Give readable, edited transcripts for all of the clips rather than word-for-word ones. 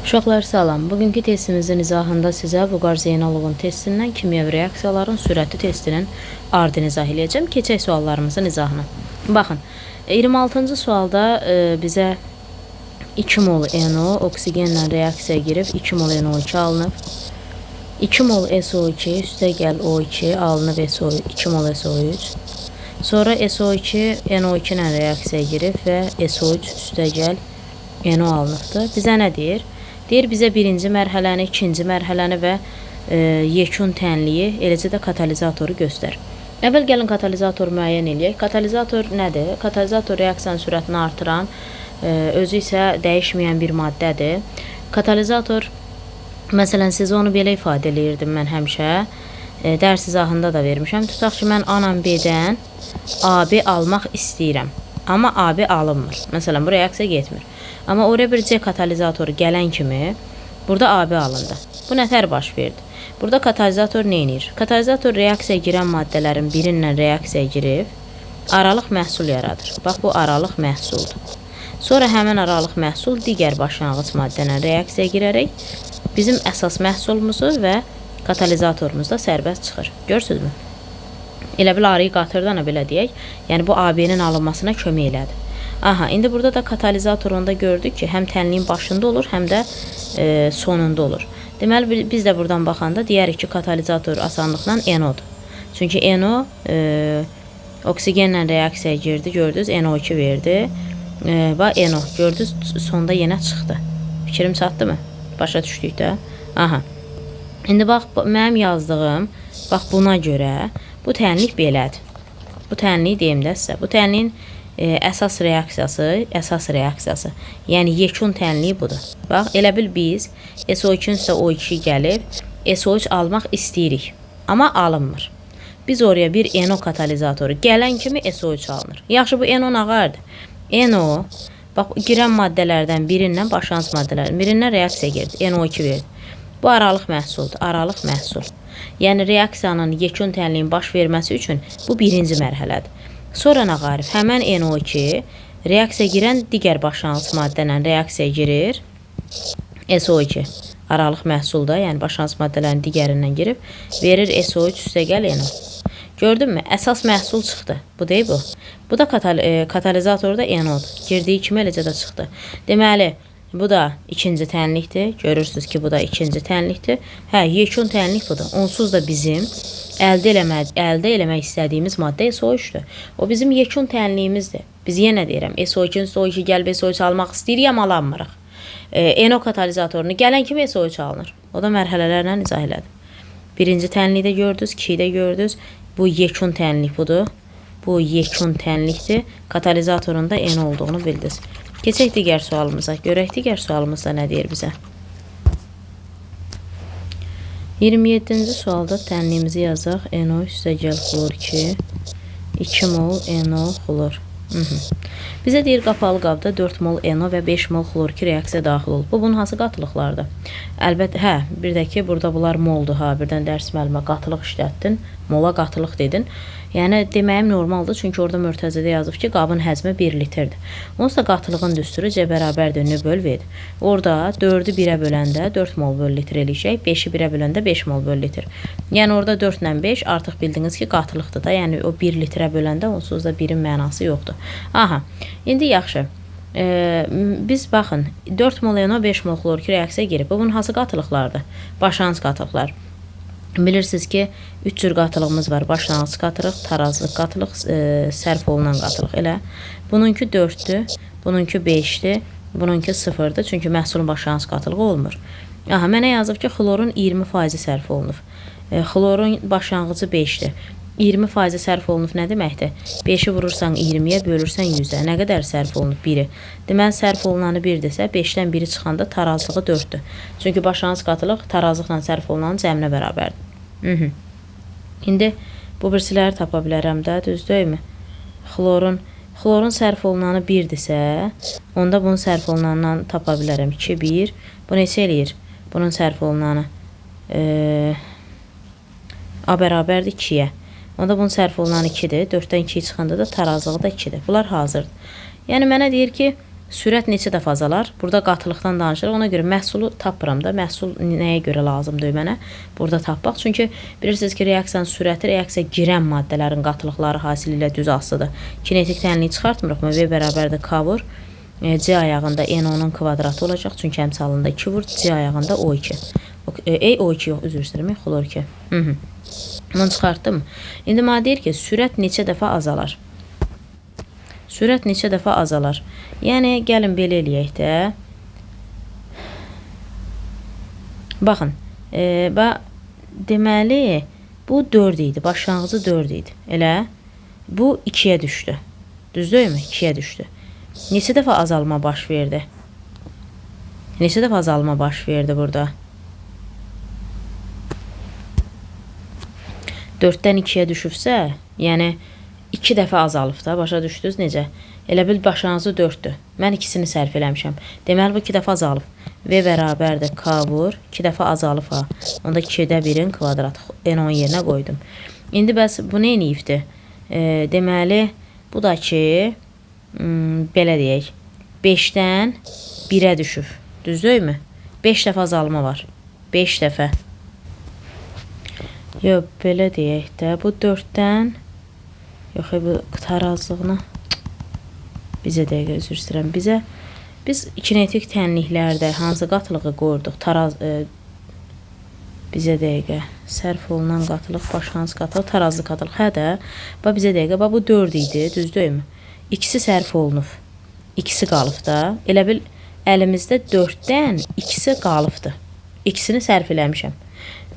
Uşaqlar salam. Bugünkü testimizin izahında sizə Buqar Zeynalovun testindən kimyəvi reaksiyaların sürəti testinin ardını izah edəcəm. Keçək suallarımızın izahına. Baxın, 26-cı sualda bizə 2 mol NO oksigenlə reaksiyaya girib 2 mol NO2 alınıb. 2 mol SO2 üstə gəl O2 alınıb 2 mol SO3. Sonra SO2 NO2 ilə reaksiyaya girib və SO3 üstə gəl NO alınıbdır. Bizə nə deyir? Deyir bizə birinci mərhələni, ikinci mərhələni və yekun tənliyi, eləcə də katalizatoru göstər. Əvvəl gəlin katalizatoru müəyyən eləyək. Katalizator nədir? Katalizator reaksiyanın sürətini artıran, özü isə dəyişməyən bir maddədir. Katalizator, məsələn, sizə onu belə ifadə eləyirdim mən həmişə. Dərs izahında da vermişəm. Tutaq ki, mən A ilə B-dən AB almaq istəyirəm. Amma AB alınmır. Məsələn, bu reaksiya getmir. Amma oraya bir C katalizatoru gələn kimi burada AB alındı. Bu nətər baş verdi? Burada katalizator nə edir? Katalizator reaksiyaya girən maddələrin birinlə reaksiyaya girib aralıq məhsul yaradır. Bax, bu aralıq məhsuldur. Sonra həmin aralıq məhsul digər başlanğıc maddələ reaksiyaya girərək bizim əsas məhsulumuzu və katalizatorumuzda sərbəst çıxır. Görürsünüzmü? Elə bil arıyı qatırdan belə deyək. Yəni bu AB-nin alınmasına kömək elədi. Aha, indi burada da katalizatorunda gördük ki, həm tənliyin başında olur, həm də sonunda olur. Deməli, biz də buradan baxanda deyərik ki, katalizator asanlıqla NO-dur. Çünki NO oksigenlə reaksiyaya girdi, gördünüz, NO2 verdi. Bax, NO, gördünüz, sonda yenə çıxdı. Fikrim çatdı mı? Başa düşdük də. Aha. İndi bax, mənim yazdığım, bax, buna görə bu tənlik belədir. Bu tənliyi deyim də sizə. Bu tənliyin əsas reaksiyası, yəni yekun tənliyi budur. Bax, elə bil biz SO2-ün üstə O2 gəlib SO3 almaq istəyirik, amma alınmır. Biz oraya bir NO katalizatoru gələn kimi SO3 alınır. Yaxşı, bu NO nağardır. NO, bax, girən maddələrdən birindən, başlanğıc maddələrdən birindən reaksiya girdi, NO2 verdi. Bu aralıq məhsuldur, aralıq məhsul. Yəni, reaksiyanın yekun tənliyin baş verməsi üçün bu birinci mərhələdir. Sonra nə qarif? Həmən NO2 reaksiya girən digər başlanğıc maddələ reaksiya girir. SO2 aralıq məhsulda, yəni başlanğıc maddələrin digərindən girib, verir SO3 üstə gəl NO. Gördünmü? Əsas məhsul çıxdı. Bu deyil bu. Bu da katalizatorda NO-dur. Girdiyi kimi eləcə də çıxdı. Deməli, bu da ikinci tənlikdir. Görürsünüz ki, bu da ikinci tənlikdir. Hə, yekun tənlik budur. Onsuz da bizim əldə eləmək istədiyimiz maddə SO3-dür. O bizim yekun tənliyimizdir. Biz yenə deyirəm, SO2-nin SO2 gəlib SO3 almaq istəyirik, amma alınmırıq. NO katalizatorunu gələn kimi SO3 alınır. O da mərhələlərlə izah elədim. Birinci tənliyi də gördünüz, 2-yi də gördünüz. Bu yekun tənlik budur. Bu yekun tənlikdir. Katalizatorun da NO olduğunu bildiniz. Keçək digər sualımıza. Görək digər sualımızda nə deyir bizə. 27-ci sualda tənliyimizi yazaq. NO üstə gəl xlor 2. 2 mol NO xlor. Bizə deyir, qapalı qabda 4 mol NO və 5 mol xlor 2 reaksiya daxil olub. Bu, bunun hansı qatılıqlardır? Əlbəttə, hə, bir də ki, burada bunlar moldur, ha, birdən dərs müəllimə qatılıq işlətdin, mola qatılıq dedin. Yəni, deməyim normaldır, çünki orada mürtəzədə yazıb ki, qabın həzmi 1 litrdir. Onsuz da qatılığın düsturu C bərabərdir, nö böl V-dir. Orada 4-ü 1-ə böləndə 4 mol böl litr eləyəcək, 5-i 1-ə böləndə 5 mol böl litr. Yəni, orada 4 ilə 5 artıq bildiniz ki, qatılıqdır da, yəni o 1 litrə böləndə onsuz da 1-in mənası yoxdur. Aha, indi yaxşı. Biz baxın, 4 mol NO, 5 mol xlor 2 reaksiya girib. Bu, bunun hansı qatılıqlardır? Başlanğıc qatılıqlar. Bilirsiniz ki, 3 cür qatılığımız var. Başlanğıc qatılıq, tarazlıq qatılıq, sərf olunan qatılıq. Elə. Bununki 4-dür, bununki 5-dir, bununki 0-dır. Çünki məhsulun başlanğıc qatılığı olmur. Aha, mənə yazıb ki, xlorun 20% sərf olunub. Xlorun başlanğıcı 5-dir. 20% sərf olunub nə deməkdir? 5-i vurursan 20-yə, bölürsən 100-ə. Nə qədər sərf olunub? 1-i. Deməli, sərf olunanı 1-dirsə, 5-dən 1-i çıxanda tarazlığı 4-dür. Çünki başlanğıc qatılıq tarazlıqla sərf olunanın cəminə bərabərdir. İndi bu birisiləri tapa bilərəm də, düz deyilmi? Xlorun sərf olunanı 1-dirsə, onda bunun sərf olunanından tapa bilərəm. 2, 1. Bu neçə eləyir? Bunun sərf olunanı A bərabərdir 2-yə. Onda bunun sərf olunan 2-dir. 4-dən 2-yi çıxanda da tarazlığı da 2-dir. Bunlar hazırdır. Yəni, mənə deyir ki, sürət neçə dəfə azalar? Burada qatılıqdan danışırıq. Ona görə məhsulu tapıram da. Məhsul nəyə görə lazımdır mənə? Burada tapmaq. Çünki bilirsiniz ki, reaksiyanın sürəti reaksiya girən maddələrin qatılıqları hasili ilə düz asılıdır. Kinetik tənliyi çıxartmırıq mı? V bərabərdir K vur. C ayağında N10'un kvadratı olacaq. Çünki əmsalında 2 vur. C ayağında O2. O2 yox, üzr istəyirəm. Xlor 2. Bunu çıxartdım. İndi mənə deyir ki, sürət neçə dəfə azalar? Sürət neçə dəfə azalar? Yəni, gəlin belə eləyək də. Baxın, deməli, bu 4 idi. Başlanğıcı 4 idi. Elə, bu 2-yə düşdü. Düzdürmü? 2-yə düşdü. Neçə dəfə azalma baş verdi? Neçə dəfə azalma baş verdi burada? 4-dən 2-yə düşübsə, yəni 2 dəfə azalıb da, başa düşdünüz necə? Elə bil başlanğıcı 4-dür. Mən ikisini sərf eləmişəm. Deməli, bu 2 dəfə azalıb. V bərabərdir K vur. 2 dəfə azalıb ha. Onda 2-də 1-in kvadratı. N10 yerinə qoydum. İndi bəs bu nə eləyibdir? Deməli, bu da ki, belə deyək, 5-dən 1-ə düşüb. Düzdürmü? 5 dəfə azalma var. 5 dəfə. Yox, belə deyək də, bu 4-dən, yox, bu tarazlığına, bizə dəqiqə üzr istəyirəm, biz kinetik tənliklərdə hansı qatılığı qoyurduq, bizə dəqiqə, sərf olunan qatılıq, başlanğıc qatılıq, tarazlı qatılıq, hə də, bizə dəqiqə, bu 4 idi, düzdürmü? İkisi sərf olunub, ikisi qalıb da, elə bil əlimizdə 4-dən ikisi qalıbdır, ikisini sərf eləmişəm,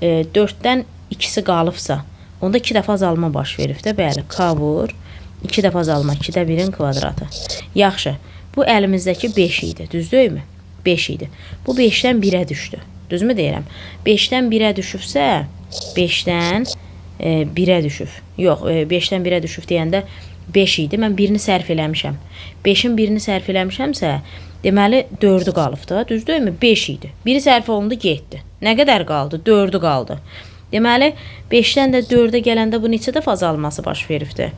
4-dən ikisi qalıbsa, onda 2 dəfə azalma baş verib də, bəli, K vur, 2 dəfə azalma, 2-də 1-in kvadratı. Yaxşı, bu əlimizdəki 5 idi, düzdürmü? 5 idi. Bu 5-dən 1-ə düşdü, düzmü deyirəm? 5-dən 1-ə düşübsə, 5-dən 1-ə düşüb. Yox, 5-dən 1-ə düşüb deyəndə 5 idi, mən 1-ni sərf eləmişəm. 5-in 1-ni sərf eləmişəmsə, deməli 4-ü qalıb da, düzdürmü? 5 idi. 1-i sərf olundu, getdi. Nə qədər qaldı? 4-ü qaldı. Deməli, 5-dən də 4-ə gələndə bu neçə dəfə azalması baş veribdir?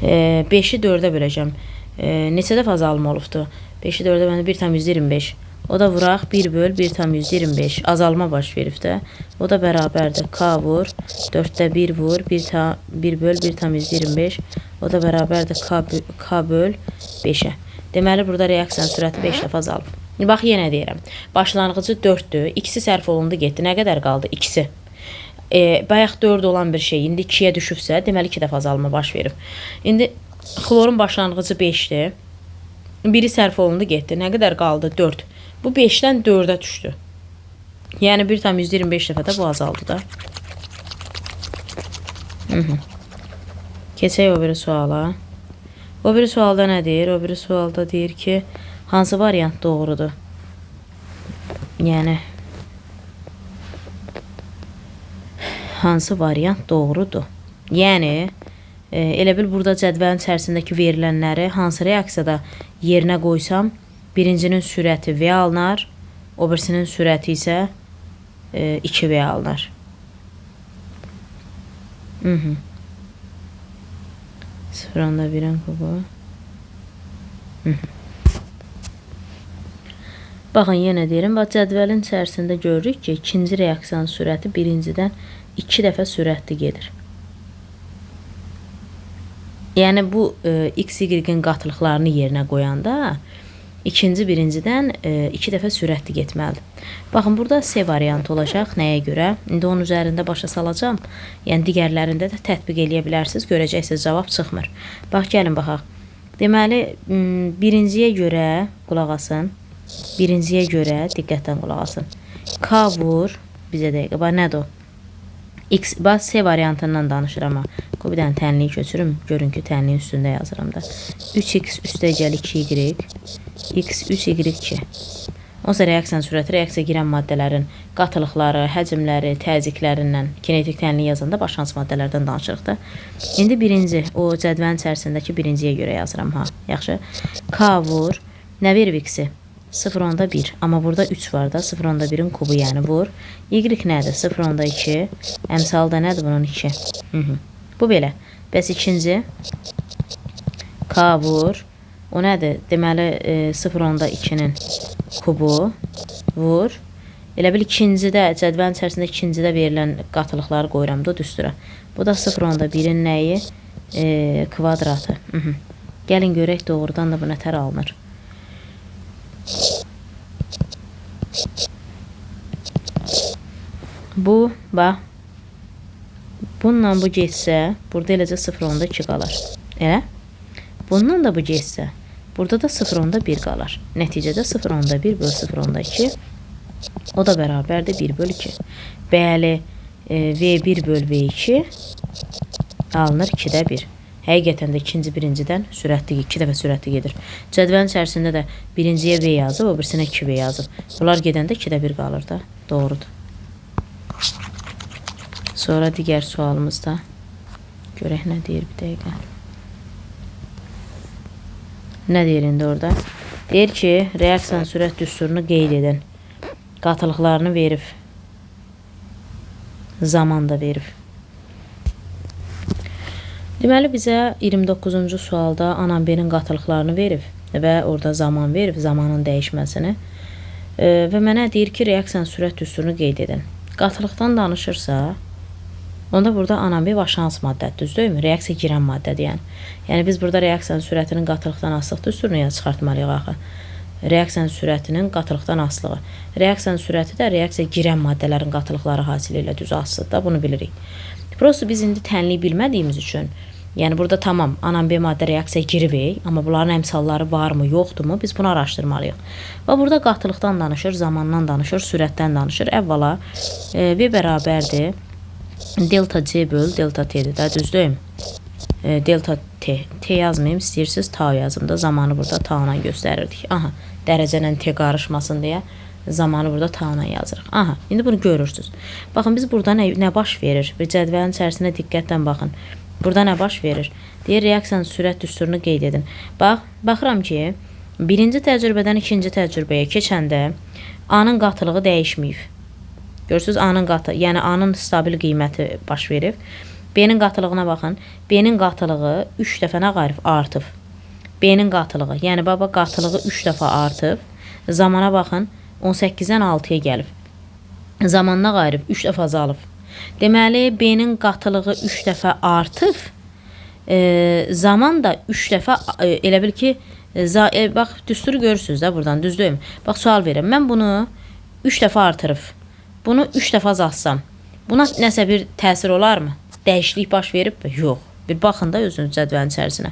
5-i 4-ə böləcəm. Neçə dəfə azalma olubdur? 5-i 4-ə böləcəm 1,25. O da vuraq 1 böl 1,25. Azalma baş veribdir. O da bərabərdir. K vur, 4-də 1 vur, 1 böl 1,25. O da bərabərdir K böl 5-ə. Deməli, burada reaksiyanın sürəti 5 dəfə azalıb. Bax, yenə deyirəm. Başlanğıcı 4-dür. İkisi sərf olundu, getdi. Nə qədər qaldı? İkisi. Bayaq 4 olan bir şey, indi 2-yə düşübsə, deməli 2 dəfə azalma baş verib. İndi xlorun başlanğıcı 5-dir. Biri sərf olundu, getdi. Nə qədər qaldı? 4. Bu 5-dən 4-ə düşdü. Yəni 1,25 dəfə də bu azaldı da. Keçək o biri suala. O biri sualda nə deyir? O biri sualda deyir ki, hansı variant doğrudur? Yəni, hansı variant doğrudur? Yəni, elə bil burada cədvəlin içərisindəki verilənləri hansı reaksiyada yerinə qoysam, birincinin sürəti V alınar, o birisinin sürəti isə 2V alınar. 0,1'in kubu. Baxın, yenə deyirəm, cədvəlin içərisində görürük ki, ikinci reaksiyanın sürəti birincidən 2 dəfə sürətli gedir. Yəni, bu X, Y-in qatılıqlarını yerinə qoyanda ikinci birincidən 2 dəfə sürətli getməlidir. Baxın, burada C variantı olacaq. Nəyə görə? İndi onun üzərində başa salacağım. Yəni, digərlərində də tətbiq eləyə bilərsiniz. Görəcəksiniz, cavab çıxmır. Bax, gəlin, baxaq. Deməli, birinciyə görə, qulaq asın. Birinciyə görə, diqqətdən qulaq asın. K vur, bizə dəqiqə, bax, nədir o? X, bax, C variantından danışıram. Bir dənə tənliyi köçürüm. Görün ki, tənliyin üstündə yazıram da. 3x üstə gəl 2y, x 3y2. Onsa reaksiyanın sürəti reaksiya girən maddələrin qatılıqları, həcmləri, təzyiqlərindən kinetik tənliyi yazanda başlanğıc maddələrdən danışırıq da. İndi birinci, o cədvəlin içərisindəki birinciyə görə yazıram. Yaxşı. K vur. Nə verib x-i? 0,1. Amma burada 3 var da. 0,1'in kubu yəni vur. Y nədir? 0,2. Əmsalda nədir bunun 2? Bu belə. Bəs ikinci. K vur. O nədir? Deməli 0.2-nin kubu vur. Elə bil ikincidə, cədvəlin içərisində ikincidə verilən qatılıqları qoyuram da düstura. Bu da 0.1-in nəyi? Kvadratı. Gəlin görək doğrudan da bu nətər alınır. Bu, bax. Bununla bu getsə, burada eləcə 0.2 qalar. Elə? Bundan da bu getsə, burada da 0.1 qalar. Nəticədə 0.1 böl 0.2, o da bərabərdir 1 böl 2. Bəli, V1 böl V2 alınır 2-də 1. Həqiqətən də ikinci birincidən sürətli, 2 dəfə sürətli gedir. Cədvəlin içərisində də birinciyə V yazıb, o birisinə 2V yazıb. Bunlar gedəndə 2-də 1 qalır da. Doğrudur. Sonra digər sualımızda görək nə deyir bir dəqiqə. Nə deyir indi orada? Deyir ki, reaksiyanın sürət düsturunu qeyd edin. Qatılıqlarını verib. Zaman da verib. Deməli, bizə 29-cu sualda A-nın B-nin qatılıqlarını verib və orada zaman verib, zamanın dəyişməsini. Və mənə deyir ki, reaksiyanın sürət düsturunu qeyd edin. Qatılıqdan danışırsa, onda burada A-nın B vaşans maddədir, düzdürmü? Reaksiya girən maddədir, yəni biz burada reaksiyanın sürətinin qatılıqdan asılıq düsturunu çıxartmalıyıq axı. Reaksiyanın sürətinin qatılıqdan asılığı. Reaksiyanın sürəti də reaksiya girən maddələrin qatılıqları hasili ilə düz asılıdır da, bunu bilirik. Prosto biz indi tənliyi bilmədiyimiz üçün, yəni burada tamam, A-nın B maddə reaksiya girib, amma bunların əmsalları varmı, yoxdurmu, biz bunu araşdırmalıyıq. Və burada qatılıqdan danışır, zamandan danışır, sürətdən danışır. Əvvəla V bərabərdir delta C böl delta T'dir də, düzdür? Delta T. T yazmayayım, istəyirsiniz tau yazım da, zamanı burada tau-la göstərirdik. Aha, dərəcələ T qarışmasın deyə zamanı burada tau-la yazırıq. Aha, indi bunu görürsünüz. Baxın, biz burada nə baş verir? Bir cədvəlin içərisində diqqətlə baxın. Burada nə baş verir? Deyir, reaksiyanın sürət düsturunu qeyd edin. Baxıram ki, birinci təcrübədən ikinci təcrübəyə keçəndə A-nın qatılığı dəyişməyib. Görürsünüz, A-nın qatılığı, yəni A-nın stabil qiyməti baş verib. B-nin qatılığına baxın. B-nin qatılığı 3 dəfə nə qarif? Artıb. B-nin qatılığı, yəni baba qatılığı 3 dəfə artıb. Zamana baxın, 18-dən 6-ya gəlib. Zamanına qarif 3 dəfə azalıb. Deməli, B-nin qatılığı 3 dəfə artıb. Zaman da 3 dəfə, elə bil ki, bax, düsturu görürsünüz də buradan, düzdürüm. Bax, sual verirəm. Mən bunu 3 dəfə artırıb. Bunu 3 dəfə azaltsam. Buna nəsə bir təsir olarmı? Dəyişiklik baş veribmi? Yox. Bir baxın da özünüz cədvəlin içərisinə.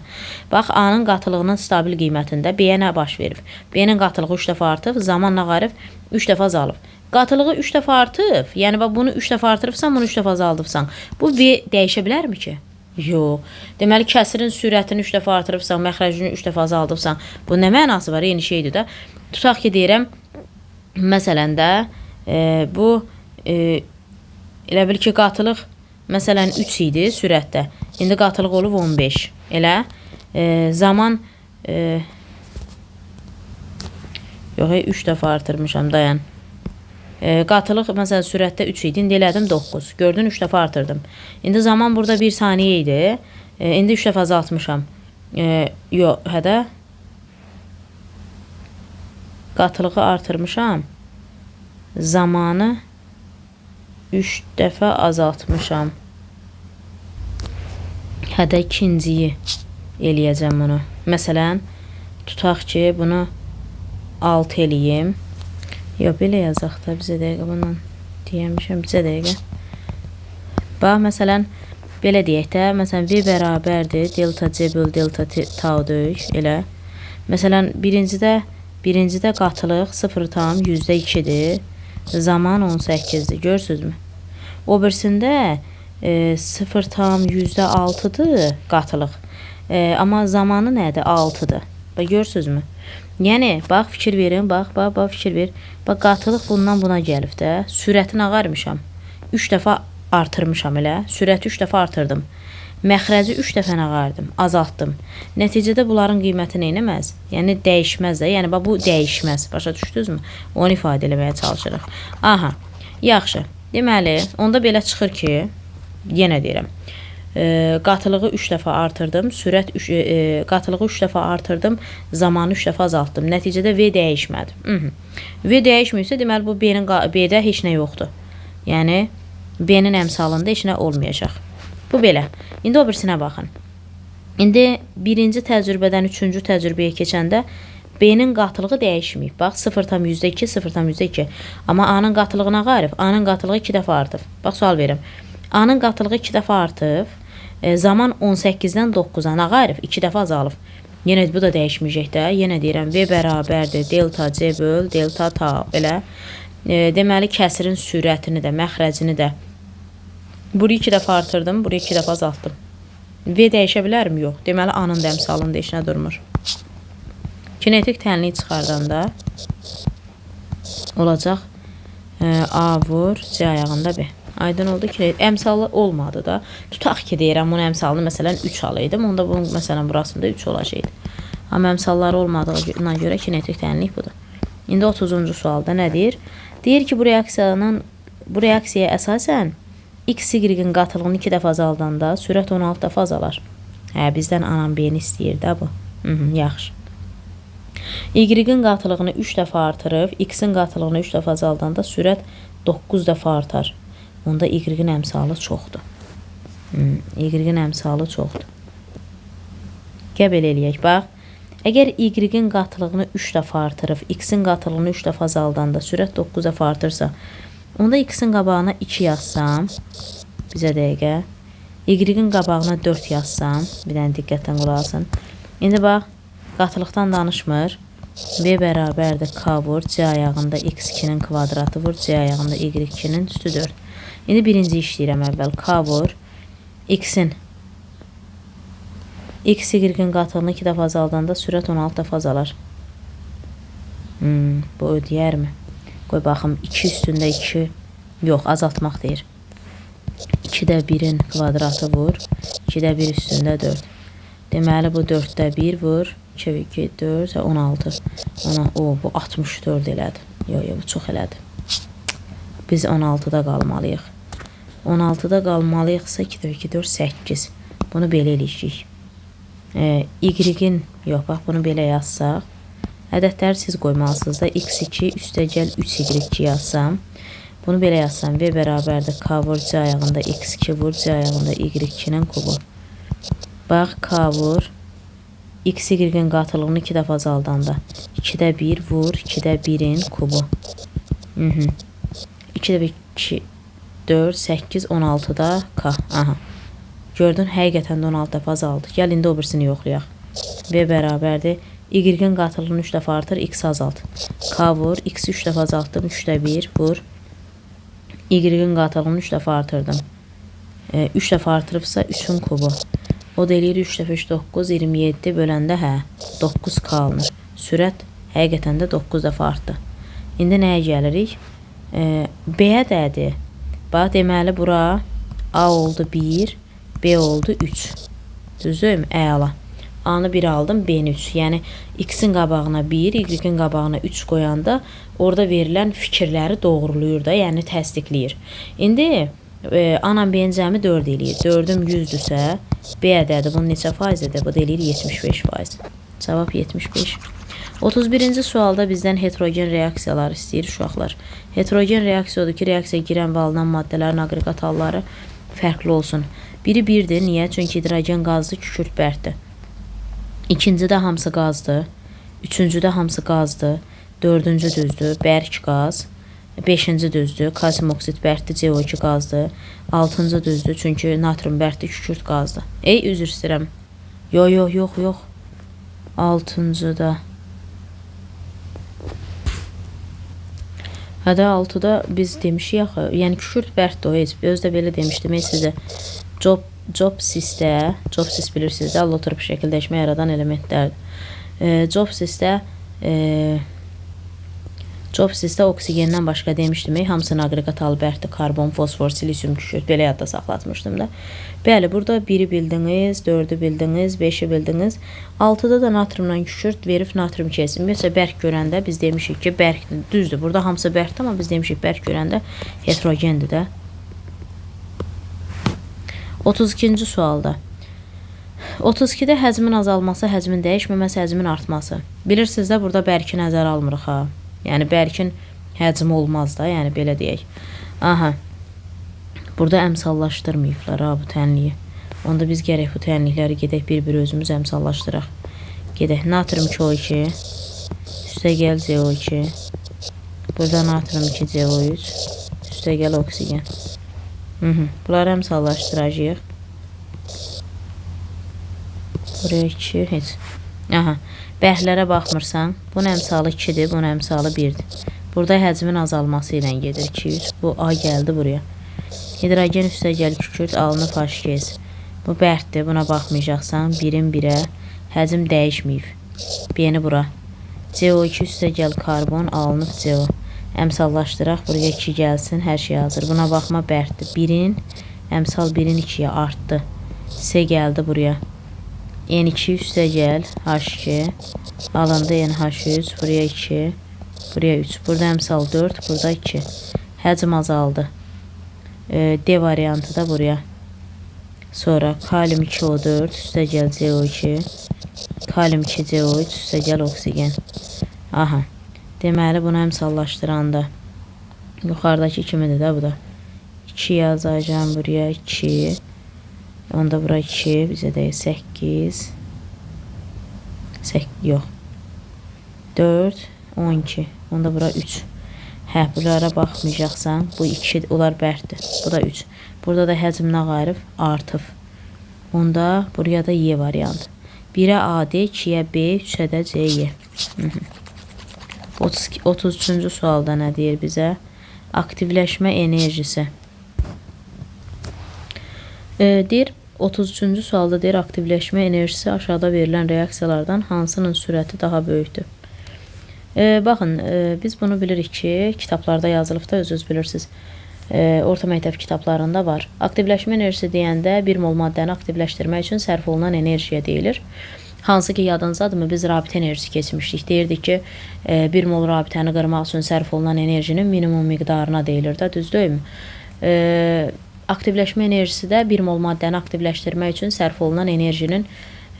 Bax, A-nın qatılığının stabil qiymətində B-yə nə baş verib? B-nin qatılığı 3 dəfə artıb, zamanla qarif 3 dəfə azalıb. Qatılığı 3 dəfə artıb, yəni bax, bunu 3 dəfə artırıbsan, bunu 3 dəfə azaldıbsan. Bu V dəyişə bilərmi ki? Yox. Deməli, kəsirin sürətini 3 dəfə artırıbsan, məxrəcini 3 dəfə azaldıbsan. Bu nə mənası var? Yeni şeydir də. Tutaq ki, deyirəm, məsələn də, bu, elə bil ki, qatılıq, məsələn, 3 idi sürətdə. İndi qatılıq olub 15. Elə, zaman, yox, 3 dəfə artırmışam, dayan. Qatılıq, məsələn, sürətdə 3 idi, indi elədim 9. Gördün, 3 dəfə artırdım. İndi zaman burada 1 saniyə idi. İndi 3 dəfə azaltmışam. Yox, hədə. Qatılığı artırmışam. Zamanı 3 dəfə azaltmışam. Hədə ikinciyi eləyəcəm bunu. Məsələn, tutaq ki, bunu 6 eləyim. Yox, belə yazaq da bizə dəqiqə bundan deyəmişəm, bizə dəqiqə. Bax, məsələn, belə deyək də, məsələn, V bərabərdir, delta C böl delta tau döyük, elə. Məsələn, birincidə qatılıq 0,2-dir, zaman 18-dir, görürsünüzmü? O birisində 0,6-dır qatılıq, amma zamanı nədir? 6-dır. Bax, görürsünüzmü? Yəni, bax, fikir verin, bax, fikir ver. Bax, qatılıq bundan buna gəlib də, sürətini ağarmışam. 3 dəfə artırmışam elə, sürəti 3 dəfə artırdım. Məxrəci 3 dəfə ağardım, azaltdım. Nəticədə bunların qiyməti neynəməz? Yəni, dəyişməz də, yəni, bax, bu dəyişməz. Başa düşdünüzmü? Onu ifadə eləməyə çalışırıq. Aha, yaxşı. Deməli, onda belə çıxır ki, yenə deyirəm, qatılığı 3 dəfə artırdım, qatılığı 3 dəfə artırdım, zamanı 3 dəfə azaltdım. Nəticədə V dəyişmədi. V dəyişmirsə, deməli bu B-də heç nə yoxdur. Yəni B-nin əmsalında heç nə olmayacaq. Bu belə. İndi o birisinə baxın. İndi birinci təcrübədən üçüncü təcrübəyə keçəndə B-nin qatılığı dəyişməyib. Bax 0,2, 0,2. Amma A-nın qatılığına qarif, A-nın qatılığı 2 dəfə artıb. Bax sual verim. A-nın qatılığı 2 dəfə artıb. Zaman 18-dən 9-a nə qarif 2 dəfə azalıb. Yenə bu da dəyişməyəcək də. Yenə deyirəm V bərabərdir delta C böl delta ta. Belə. Deməli kəsirin sürətini də, məxrəcini də burayı 2 dəfə artırdım, burayı 2 dəfə azaltdım. V dəyişə bilərmi? Yox. Deməli A-nın da əmsalında heç nə durmur. Kinetik tənliyi çıxardanda olacaq A vur C ayağında B. Aydın oldu ki, əmsalı olmadı da. Tutaq ki, deyirəm, bunun əmsalını məsələn 3 alaydım. Onda bunun məsələn burasında 3 olacaqdı. Amma əmsalları olmadığına görə kinetik tənlik budur. İndi 30-cu sualda nə deyir? Deyir ki, bu reaksiyaya əsasən X, Y-in qatılığını 2 dəfə azaldanda sürət 16 dəfə azalar. Bizdən anam B-ni istəyir də bu. Yaxşı. Y-in qatılığını 3 dəfə artırıb, X-in qatılığını 3 dəfə azaldanda sürət 9 dəfə artar. Onda Y-in əmsalı çoxdur. Y-in əmsalı çoxdur. Qəbul eləyək. Bax, əgər Y-in qatılığını 3 dəfə artırıb, X-in qatılığını 3 dəfə azaldanda sürət 9 dəfə artırsa, onda X-in qabağına 2 yazsam, bizə dəqiqə, Y-in qabağına 4 yazsam, bir dənə diqqətdən qulaq asın. İndi bax, qatılıqdan danışmır. V bərabərdir K vur, C ayağında X2-nin kvadratı vur, C ayağında Y2-nin üstü 4. İndi birinci işləyirəm əvvəl. K vur, X-in X, Y-in qatılığını 2 dəfə azaldanda sürət 16 dəfə azalar. Bu ödəyərmi? Qoy baxım, 2 üstündə 2, yox, azaltmaq deyir. 2-də 1-in kvadratı vur, 2-də 1 üstündə 4. Deməli, bu 4-də 1 vur, 2, 2, 4, 16. Bu 64 elədi. Yox, bu çox elədi. Biz 16-da qalmalıyıq. 16-da qalmalıyıqsa 2, 2, 4, 8. Bunu belə eləyəcəyik. Y-in, yox, bax, bunu belə yazsaq. Ədədləri siz qoymalısınız da. X2 üstəgəl 3Y2 yazsam. Bunu belə yazsam. V bərabərdir K vur, C ayağında X2 vur, C ayağında Y2-nin kubu. Bax, K vur. X, Y-in qatılığını 2 dəfə azaldanda. 2-də 1 vur, 2-də 1-in kubu. 2-də 1, 2, 4, 8, 16-da K. Aha. Gördün, həqiqətən də 16 dəfə azaldı. Gəl, indi o birisini yoxlayaq. V bərabərdir. Y-in qatılığını 3 dəfə artır, X azalt. K vur, X 3 dəfə azaltdım, 3-də 1 vur. Y-in qatılığını 3 dəfə artırdım. 3 dəfə artırıbsa 3-ün kubu. O da eləyir 3 dəfə 3, 9, 27 böləndə 9K alınır. Sürət həqiqətən də 9 dəfə artdı. İndi nəyə gəlirik? B-yə dədir. Bax, deməli, bura A oldu 1, B oldu 3. Düzdür? Əla. A-nı 1 aldım, B-ni 3. Yəni, X-in qabağına 1, Y-in qabağına 3 qoyanda orada verilən fikirləri doğruluyur da, yəni təsdiqləyir. İndi anam B-nin cəmi 4 eləyir. 4-üm 100-dürsə, B ədədi bunun neçə faizdir? Bu da eləyir 75%. Cavab 75. 31-ci sualda bizdən heterogen reaksiyalar istəyir uşaqlar. Heterogen reaksiya odur ki, reaksiya girən və alınan maddələrin aqreqat halları fərqli olsun. Biri 1-dir. Niyə? Çünki hidrogen qazlı, kükürt bərddir. İkincidə hamısı qazdır. Üçüncüdə hamısı qazdır. Dördüncü düzdür. Bərk qaz. Beşinci düzdür. Kalsium oksid bərddir. CO2 qazdır. Altıncı düzdür. Çünki natrium bərddir. Kükürt qazdır. Üzr istəyirəm. Yox. Altıncıda. Hədə 6-da biz demişik axı, yəni kükürt bərddir o, özdə belə demişdim sizə. Jobsis bilirsiniz də, allotropi şəkil dəyişmə yaradan elementlərdir. Jobsisdə oksigenden başqa demişdim, hamısının aqreqat halı bərddir, karbon, fosfor, silisium, kükürt, belə yadda saxlatmışdım da. Bəli, burada 1-i bildiniz, 4-ü bildiniz, 5-i bildiniz. 6-da da natriumdan kükürt verib natrium kesim. Mesela bərk görəndə biz demişik ki, bərk düzdür. Burada hamısı bərkdir, amma biz demişik bərk görəndə heterogendir də. 32-ci sualda 32-də həcmin azalması, həcmin dəyişməməsi, həcmin artması. Bilirsiniz də burada bərki nəzərə almırıq ha. Yəni bərkin həcmi olmaz da, yəni belə deyək. Aha. Burada əmsallaşdırmayıblar ha bu tənliyi. Onda biz gərək bu tənlikləri gedək bir-bir özümüz əmsallaşdıraq. Gedək natrium 2O2, üstə gəl CO2. Burada natrium 2CO3, üstə gəl oksigen. Bunları əmsallaşdıracağıq. Buraya 2, heç. Aha. Bəhlərə baxmırsan, bunun əmsalı 2-dir, bunun əmsalı 1-dir. Burada həcmin azalması ilə gedir 200. Bu A gəldi buraya. Hidrogen üstə gəl kükürt, alınıb H2S. Bu bərddir, buna baxmayacaqsan. 1-in 1-ə həcm dəyişməyib. B-ni bura. CO2 üstə gəl karbon, alınıb CO. Əmsallaşdıraq, buraya 2 gəlsin, hər şey hazır. Buna baxma bərddir. 1-in, əmsal 1-in 2-yə artdı. C gəldi buraya. N2 üstə gəl, H2, alındı NH3, buraya 2, buraya 3. Burada əmsal 4, burada 2. Həcm azaldı. D variantı da buraya. Sonra kalium 2O4, üstə gəl CO2, kalium 2CO3, üstə gəl oksigen. Aha. Deməli, bunu əmsallaşdıranda yuxarıdakı kimidir də bu da. 2 yazacağım buraya, 2. Onda bura 2, bizə deyək 8. 8, yox. 4, 12. Onda bura 3. Hə, bunlara baxmayacaqsan. Bu 2, onlar bərddir. Bu da 3. Burada da həcm nə qayırıb? Artıb. Onda buraya da Y variantı. 1-ə AD, 2-yə B, 3-ə də CY. 33-cü sualda nə deyir bizə? Aktivləşmə enerjisi. Deyir, 33-cü sualda deyir, aktivləşmə enerjisi aşağıda verilən reaksiyalardan hansının sürəti daha böyükdür? Baxın, biz bunu bilirik ki, kitablarda yazılıb da özünüz bilirsiniz. Orta məktəb kitablarında var. Aktivləşmə enerjisi deyəndə 1 mol maddəni aktivləşdirmək üçün sərf olunan enerjiyə deyilir. Hansı ki, yadınızdadırmı, biz rabitə enerjisi keçmişdik. Deyirdik ki, 1 mol rabitəni qırmaq üçün sərf olunan enerjinin minimum miqdarına deyilir də, düz deyilmi? Aktivləşmə enerjisi də 1 mol maddəni aktivləşdirmək üçün sərf olunan enerjinin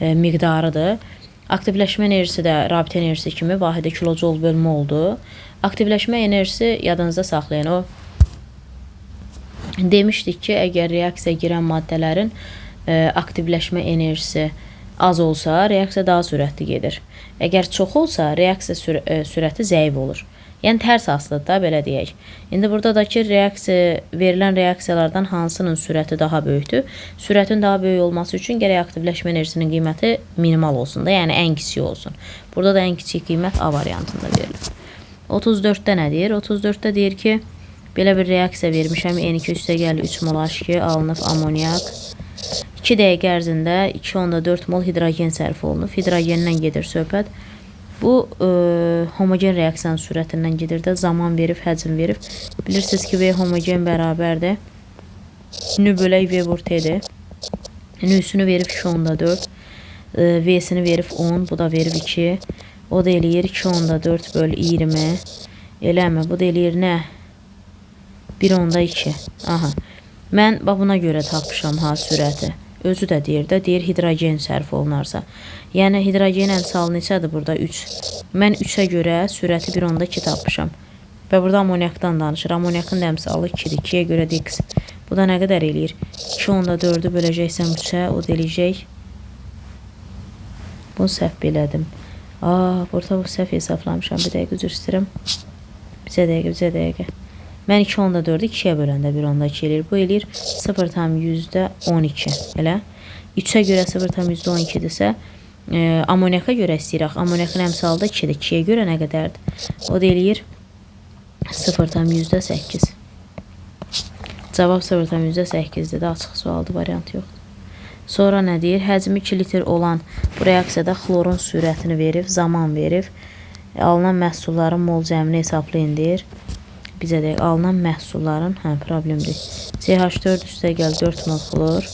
miqdarıdır. Aktivləşmə enerjisi də rabitə enerjisi kimi vahidi kilojoule bölü moldur. Aktivləşmə enerjisi yadınızda saxlayın. O demişdik ki, əgər reaksiya girən maddələrin aktivləşmə enerjisi az olsa, reaksiya daha sürətli gedir. Əgər çox olsa, reaksiya sürəti zəif olur. Yəni tərs asılıdır da, belə deyək. İndi burada da ki, verilən reaksiyalardan hansının sürəti daha böyükdür? Sürətin daha böyük olması üçün gərək aktivləşmə enerjisinin qiyməti minimal olsun da, yəni ən kiçik olsun. Burada da ən kiçik qiymət A variantında verilir. 34-də nə deyir? 34-də deyir ki, belə bir reaksiya vermişəm. N2 üstə gəl 3 mol H2, alınıb amoniak. 2 dəqiqə ərzində 2,4 mol hidrogen sərf olunub. Hidrogendən gedir söhbət. Bu homogen reaksiyanın sürətindən gedir də, zaman verib, həcm verib. Bilirsiniz ki, V homogen bərabərdir. Nü bölək V vur T'dir. Nüsünü verib 2,4. V'sini verib 10, bu da verib 2. O da eləyir 2,4 bölü 20. Eləmə, bu da eləyir nə? 1,2. Aha. Mən buna görə tapmışam ha sürəti. Özü də deyir də, deyir hidrogen sərf olunarsa. Yəni hidrogen əmsalı neçədir burada? 3. Mən 3-ə görə sürəti 1,2 tapmışam. Və burada amoniakdan danışır. Amoniakın da əmsalı 2-dir. 2-yə görə də x. Bu da nə qədər eləyir? 2,4-ü böləcəksən 3-ə, o da eləyəcək. Bunu səhv elədim. Burada bu səhv hesablamışam. Bir dəqiqə üzr istəyirəm. Bizə dəqiqə. Mən 2,4-ü 2-yə böləndə 1,2 eləyir. Bu eləyir 0,12. Elə. 3-ə görə 0,12-dirsə, amoniaka görə istəyirək. Amoniakın əmsalı da 2-dir. 2-yə görə nə qədərdir? O da eləyir 0,8. Cavab 0,8-dir də, açıq sualdır, variant yoxdur. Sonra nə deyir? Həcmi 2 litr olan bu reaksiyada xlorun sürətini verib, zaman verib. Alınan məhsulların mol cəmini hesablayın deyir. Bizə deyək, alınan məhsulların, problemdir. CH4 üstə gəl 4 mol xlor.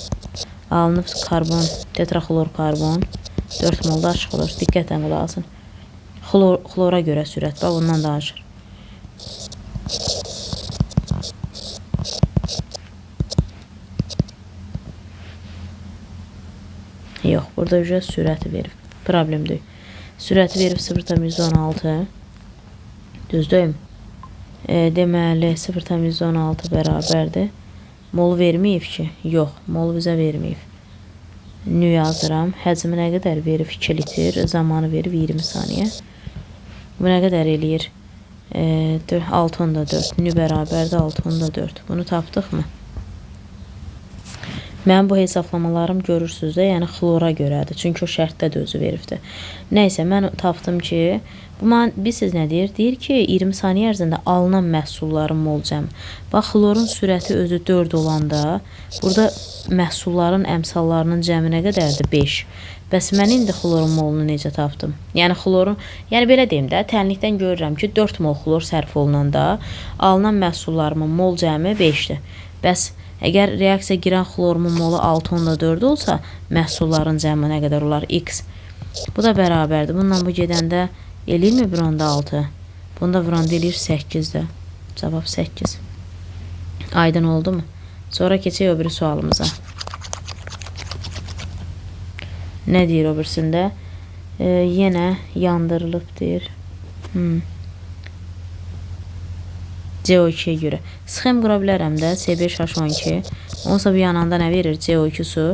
Alınıb karbon, tetraxlor karbon. 4 mol da açıq xlor. Diqqətlə qulaq asın. Xlora görə sürət, bundan danışır. burada ücret sürəti verib. Problem deyil. Sürəti verib 0,116. Düzdür? Deməli 0,116 bərabərdir. Mol verməyib ki? Yox, mol bizə verməyib. Nü yazıram. Həcmi nə qədər verib? 2 litr. Zamanı verib 20 saniyə. Bu nə qədər eləyir? 6,4. Nü bərabərdir 6,4. Bunu tapdıqmı? Mənim bu hesablamalarım görürsünüz də, yəni xlora görədir. Çünki o şərtdə də özü veribdir. Nəysə, mən tapdım ki, bilirsiniz nə deyir? Deyir ki, 20 saniyə ərzində alınan məhsulların mol cəmi. Bax, xlorun sürəti özü 4 olanda, burada məhsulların əmsallarının cəmi nə qədərdir? 5. Bəs mən indi xlorun molunu necə tapdım? Yəni xlorun, yəni belə deyim də, tənlikdən görürəm ki, 4 mol xlor sərf olunanda alınan məhsullarımın mol cəmi 5-dir. Bəs əgər reaksiya girən xlorumun molu 6,4 olsa, məhsulların cəmi nə qədər olar? X. Bu da bərabərdir. Bundan bu gedəndə eləyirmi 1,6? Bunda vuranda eləyir 8-də. Cavab 8. Aydın oldu mu? Sonra keçək o biri sualımıza. Nə deyir o birisində? Yenə yandırılıb deyir. CO2'ye görə. Sxem qura bilərəm də. C5H12. Onsa bu yananda nə verir? CO2 su.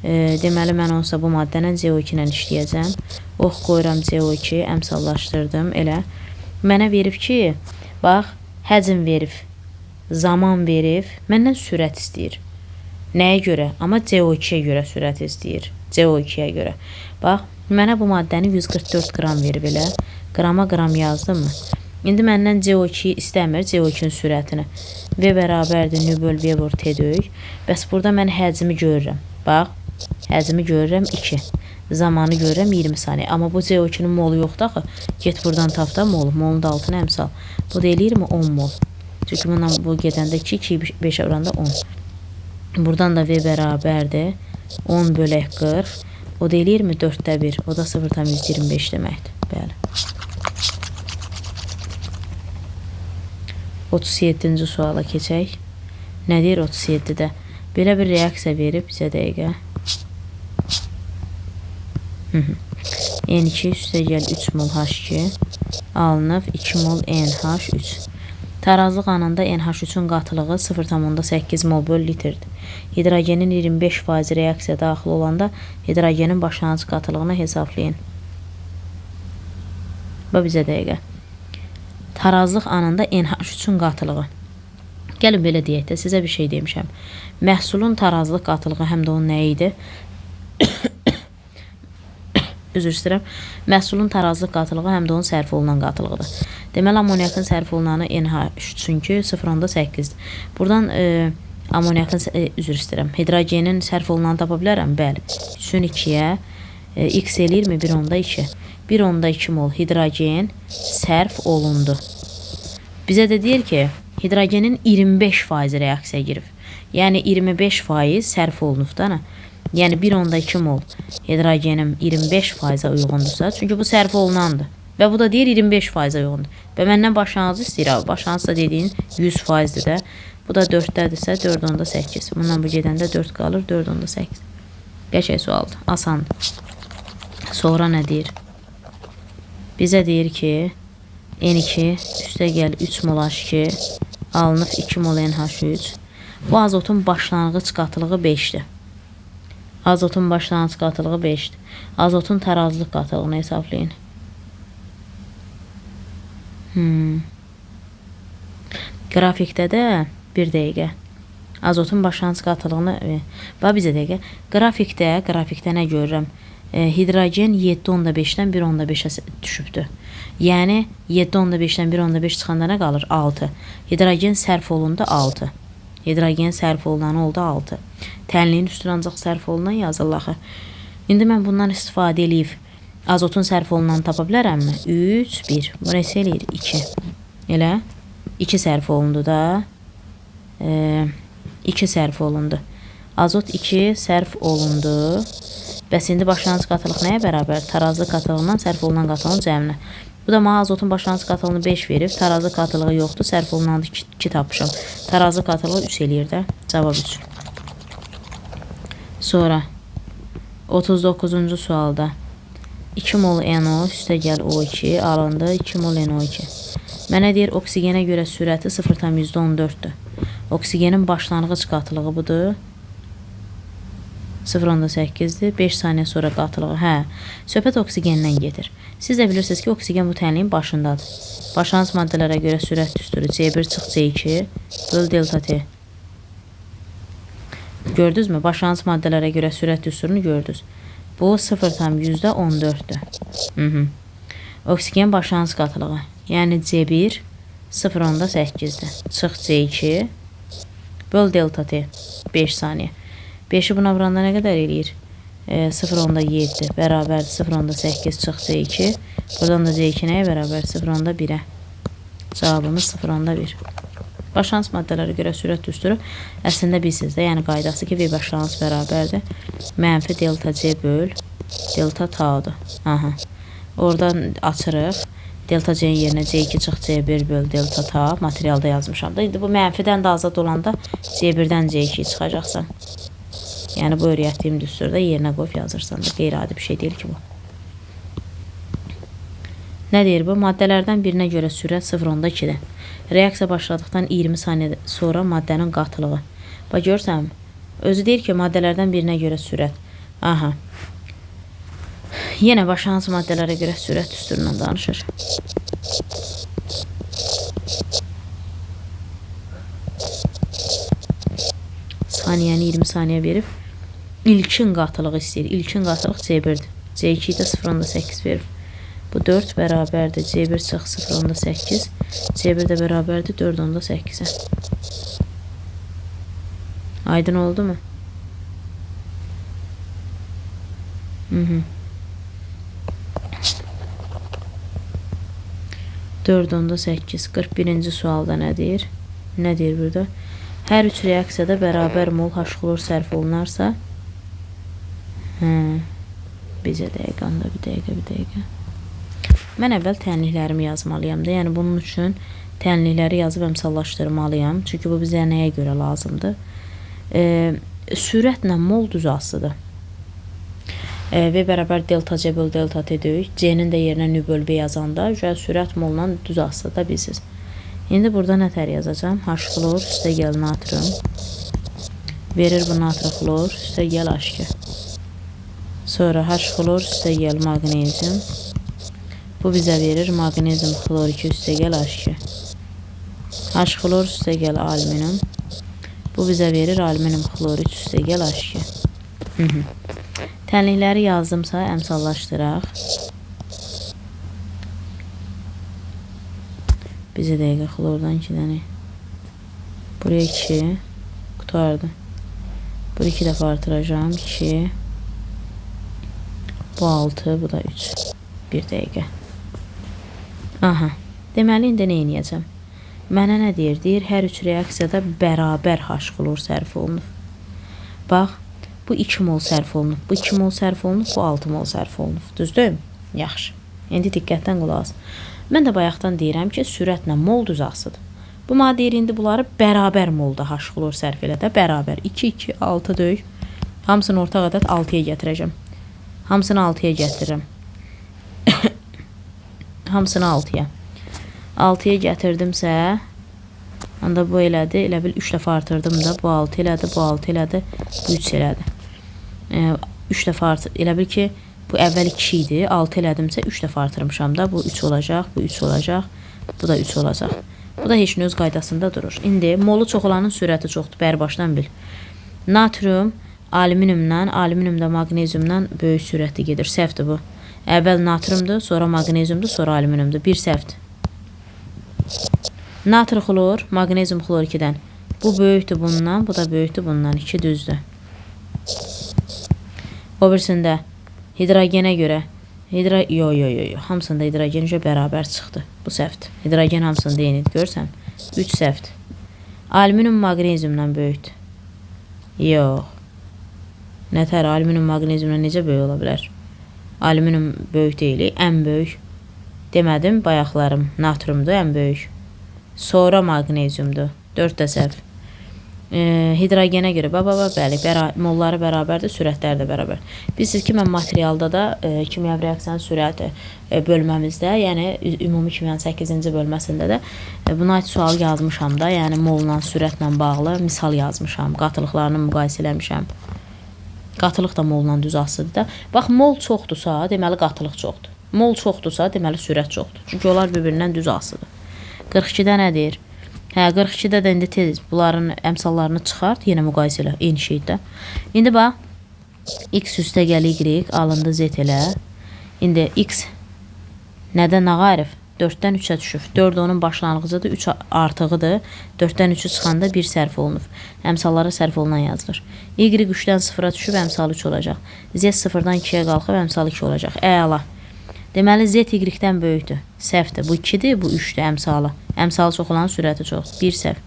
Deməli, mən onsa bu maddənə CO2 ilə işləyəcəm. Ox qoyuram CO2. Əmsallaşdırdım. Elə. Mənə verib ki, bax, həcm verib. Zaman verib. Məndən sürət istəyir. Nəyə görə? Amma CO2'ye görə sürət istəyir. CO2'ye görə. Bax, mənə bu maddəni 144 qram verib elə. Qrama qram yazdı mı? İndi məndən CO2 istəmir, CO2'nin sürətini. V bərabərdir, nü böl V vur T döyük. Bəs burada mən həcmi görürəm. Bax, həcmi görürəm 2. Zamanı görürəm 20 saniyə. Amma bu CO2'nin molu yoxdur axı. Get buradan tap da molu. Molun da altına əmsal. Bu da eləyirmi 10 mol. Çünki bundan bu gedəndə 2, 5 oranda 10. Buradan da V bərabərdir. 10 bölək 40. O da eləyirmi 4'də 1. O da 0,25 deməkdir. Bəli. 37-ci suala keçək. Nə deyir 37-də? Belə bir reaksiya verib bizə dəqiqə. N2 üstəgəl 3 mol H2 alınıb 2 mol NH3. Tarazlıq anında NH3-ün qatılığı 0,8 mol böl litrdir. Hidrogenin 25% reaksiya daxil olanda hidrogenin başlanğıc qatılığını hesablayın. Bu bizə dəqiqə. Tarazlıq anında NH3-ün qatılığı. Gəlin belə deyək də, sizə bir şey demişəm. Məhsulun tarazlıq qatılığı həm də onun nə idi? Üzr istəyirəm. Məhsulun tarazlıq qatılığı həm də onun sərf olunan qatılığıdır. Deməli, amoniakın sərf olunanı NH3-ünkü 0,8-dir. Buradan amoniakın, üzr istəyirəm, hidrogenin sərf olunanı tapa bilərəm? Bəli. 3-ün 2-yə X eləyirmi? 1,2. 1,2 mol hidrogen sərf olundu. Bizə də deyir ki, hidrogenin 25% reaksiya girib. Yəni 25% sərf olunub da. Yəni 1,2 mol hidrogenim 25%-a uyğundursa, çünki bu sərf olunandır. Və bu da deyir 25%-a uyğundur. Və məndən başlanğıcı istəyir. Başlanğıc da dediyin 100%-dir də. Bu da 4-dədirsə 4,8. Bundan bu gedəndə 4 qalır, 4,8. Qəşəng sualdır, asandır. Sonra nə deyir? Bizə deyir ki, N2 üstəgəl 3 mol H2 alınıb 2 mol NH3. Bu azotun başlanğıc qatılığı 5'dir. Azotun başlanğıc qatılığı 5'dir. Azotun tarazlıq qatılığını hesablayın. Qrafikdə də bir dəqiqə. Azotun başlanğıc qatılığını bax bizə dəqiqə. Qrafikdə nə görürəm? Hidrogen 7,5-dən 1,5-ə düşübdür. Yəni 7,5-dən 1,5 çıxanda nə qalır? 6. Hidrogen sərf olundu 6. Hidrogen sərf olunanı oldu 6. Tənliyin üstünə ancaq sərf olunan yazırlar. İndi mən bundan istifadə edib azotun sərf olunanı tapa bilərəmmi? 3, 1. Bu neçə eləyir? 2. Elə 2 sərf olundu da. 2 sərf olundu. Azot 2 sərf olundu. Bəs indi başlanğıc qatılıq nəyə bərabər? Tarazlıq qatılığından sərf olunan qatılığın cəminə. Bu da mənə azotun başlanğıc qatılığını 5 verib. Tarazlıq qatılığı yoxdur. Sərf olunanı 2 tapmışam. Tarazlıq qatılığı 3 eləyir də. Cavab 3. Sonra 39-cu sualda 2 mol NO üstə gəl O2 alındı 2 mol NO2. Mənə deyir oksigenə görə sürəti 0,14-dür. Oksigenin başlanğıc qatılığı budur. 0,8-dir. 5 saniyə sonra qatılığı. Hə, söhbət oksigendən gedir. Siz də bilirsiniz ki, oksigen bu tənliyin başındadır. Başlanğıc maddələrə görə sürət düsturu C1 çıx C2 böl delta T. Gördünüz mü? Başlanğıc maddələrə görə sürət düsturunu gördünüz. Bu 0,14-dür. Oksigen başlanğıc qatılığı. Yəni C1 0,8-dir. Çıx C2 böl delta T. 5 saniyə. 5'i buna vuranda nə qədər eləyir? 0,7 bərabərdir 0,8 çıx C2. Buradan da C2 nəyə bərabər? 0,1'ə. Cavabımız 0,1. Başlanğıc maddələrə görə sürət düsturu əslində bilsiniz də, yəni qaydası ki, V başlanğıc bərabərdir. Mənfi delta C böl delta tau'dur. Aha. Oradan açırıq. Delta C'nin yerinə C2 çıx C1 böl delta tau. Materialda yazmışam da. İndi bu mənfidən də azad olanda C1'dən C2 çıxacaqsan. Yəni bu öyrətdiyim düsturda yerinə qoyub yazırsan da. Qeyri-adi bir şey deyil ki bu. Nə deyir bu? Maddələrdən birinə görə sürət 0,2-dir. Reaksiya başladıqdan 20 saniyə sonra maddənin qatılığı. Bax görürsən, özü deyir ki, maddələrdən birinə görə sürət. Aha. Yenə başlanğıc maddələrə görə sürət düsturundan danışır. Saniyəni 20 saniyə verib ilkin qatılığı istəyir. İlkin qatılıq C1'dir. C2 də 0,8 verir. Bu 4 bərabərdir. C1 çıx 0,8. C1 də bərabərdir 4,8'ə. Aydın oldu mu? 4,8. 41-ci sualda nə deyir? Nə deyir burada? Hər üç reaksiyada bərabər mol H-xlor sərf olunarsa bizə dəqiqə, bir dəqiqə. Mən əvvəl tənliklərimi yazmalıyam da. Yəni bunun üçün tənlikləri yazıb əmsallaşdırmalıyam. Çünki bu bizə nəyə görə lazımdır? Sürətlə mol düz asıdır. V bərabər delta C böl delta T deyik. C'nin də yerinə nü böl V yazanda sürət molla düz asıdır da bilsiz. İndi burada nətər yazacağım? H-xlor üstə gəl natrium. Verir bu natri-xlor üstə gəl H2. Sonra H-xlor üstə gəl maqnezium. Bu bizə verir maqnezium xlor 2 üstə gəl H2. H-xlor üstə gəl alüminium. Bu bizə verir alüminium xlor 3 üstə gəl H2. Tənlikləri yazdımsa əmsallaşdıraq. Bizə dəqiqə xlordan 2 dənə. Buraya 2 qutardı. Buraya 2 dəfə artıracağım. 2. Bu 6, bu da 3. Bir dəqiqə. Aha. Deməli, indi nə edəcəm? Mənə nə deyir? Deyir, hər üç reaksiyada bərabər H-xlor sərf olunur. Bax, bu 2 mol sərf olunur. Bu 2 mol sərf olunur, bu 6 mol sərf olunur. Düzdür? Yaxşı. İndi diqqətdən qulaq as. Mən də bayaqdan deyirəm ki, sürətlə mol düz asıdır. Bu mənə deyir, indi bunları bərabər molda H-xlor sərf elə də bərabər. 2, 2, 6 döyük. Hamısını ortaq ədəd 6'ya gətirəcəm. Hamısını 6'ya gətirirəm. Hamısını 6'ya. 6'ya gətirdimsə, onda bu elədi. Elə bil 3 dəfə artırdım da. Bu 6 elədi, bu 6 elədi, bu 3 elədi. 3 dəfə artır. Elə bil ki, bu əvvəl 2 idi. 6 elədimsə 3 dəfə artırmışam da. Bu 3 olacaq, bu 3 olacaq, bu da 3 olacaq. Bu da heç öz qaydasında durur. İndi molu çox olanın sürəti çoxdur. Bərbaşdan bil. Natrium alüminiumdan, alüminium da maqneziumdan böyük sürətli gedir. Səhvdir bu. Əvvəl natriumdur, sonra maqneziumdur, sonra alüminiumdur. Bir səhvdir. Natri-xlor, maqnezium xlor 2'dən. Bu böyükdür bundan, bu da böyükdür bundan. 2 düzdür. O birisində hidrogenə görə yo. Hamısında hidrogen bərabər çıxdı. Bu səhvdir. Hidrogen hamısında eynidir. Görsən? 3 səhvdir. Alüminium maqneziumdan böyükdür. Yox. Nətər alüminium maqneziumdan necə böyük ola bilər? Alüminium böyük deyil, ən böyük. Demədim, bayaqlarım natriumdur, ən böyük. Sonra maqneziumdur. 4 də səhv. Hidrogenə görə bəli, molları bərabərdir, sürətləri də bərabər. Bilirsiniz ki, mən materialda da kimyəvi reaksiyanın sürəti bölməmizdə, yəni ümumi kimyanın 8-ci bölməsində də buna aid sual yazmışam da, yəni molla sürətlə bağlı misal yazmışam, qatılıqlarını müqayisə eləmişəm. Qatılıq da molla düz asıdır da. Bax, mol çoxdursa, deməli qatılıq çoxdur. Mol çoxdursa, deməli sürət çoxdur. Çünki onlar bir-birindən düz asıdır. 42-də nədir? 42-də də indi tez bunların əmsallarını çıxart, yenə müqayisə elə, eyni şeydə. İndi bax, x üstə gəl y alındı z elə. İndi x nədən nə qayırıb? 4-dən 3-ə düşüb. 4 onun başlanğıcıdır, 3 artığıdır. 4-dən 3-ü çıxanda 1 sərf olunub. Əmsallara sərf olunan yazılır. Y 3-dən 0-a düşüb, əmsal 3 olacaq. Z 0-dan 2-yə qalxıb, əmsal 2 olacaq. Əla. Deməli, z y-dən böyükdür. Səhvdir. Bu 2-dir, bu 3-dür əmsalı. Əmsalı çox olan sürəti çoxdur. 1 səhv.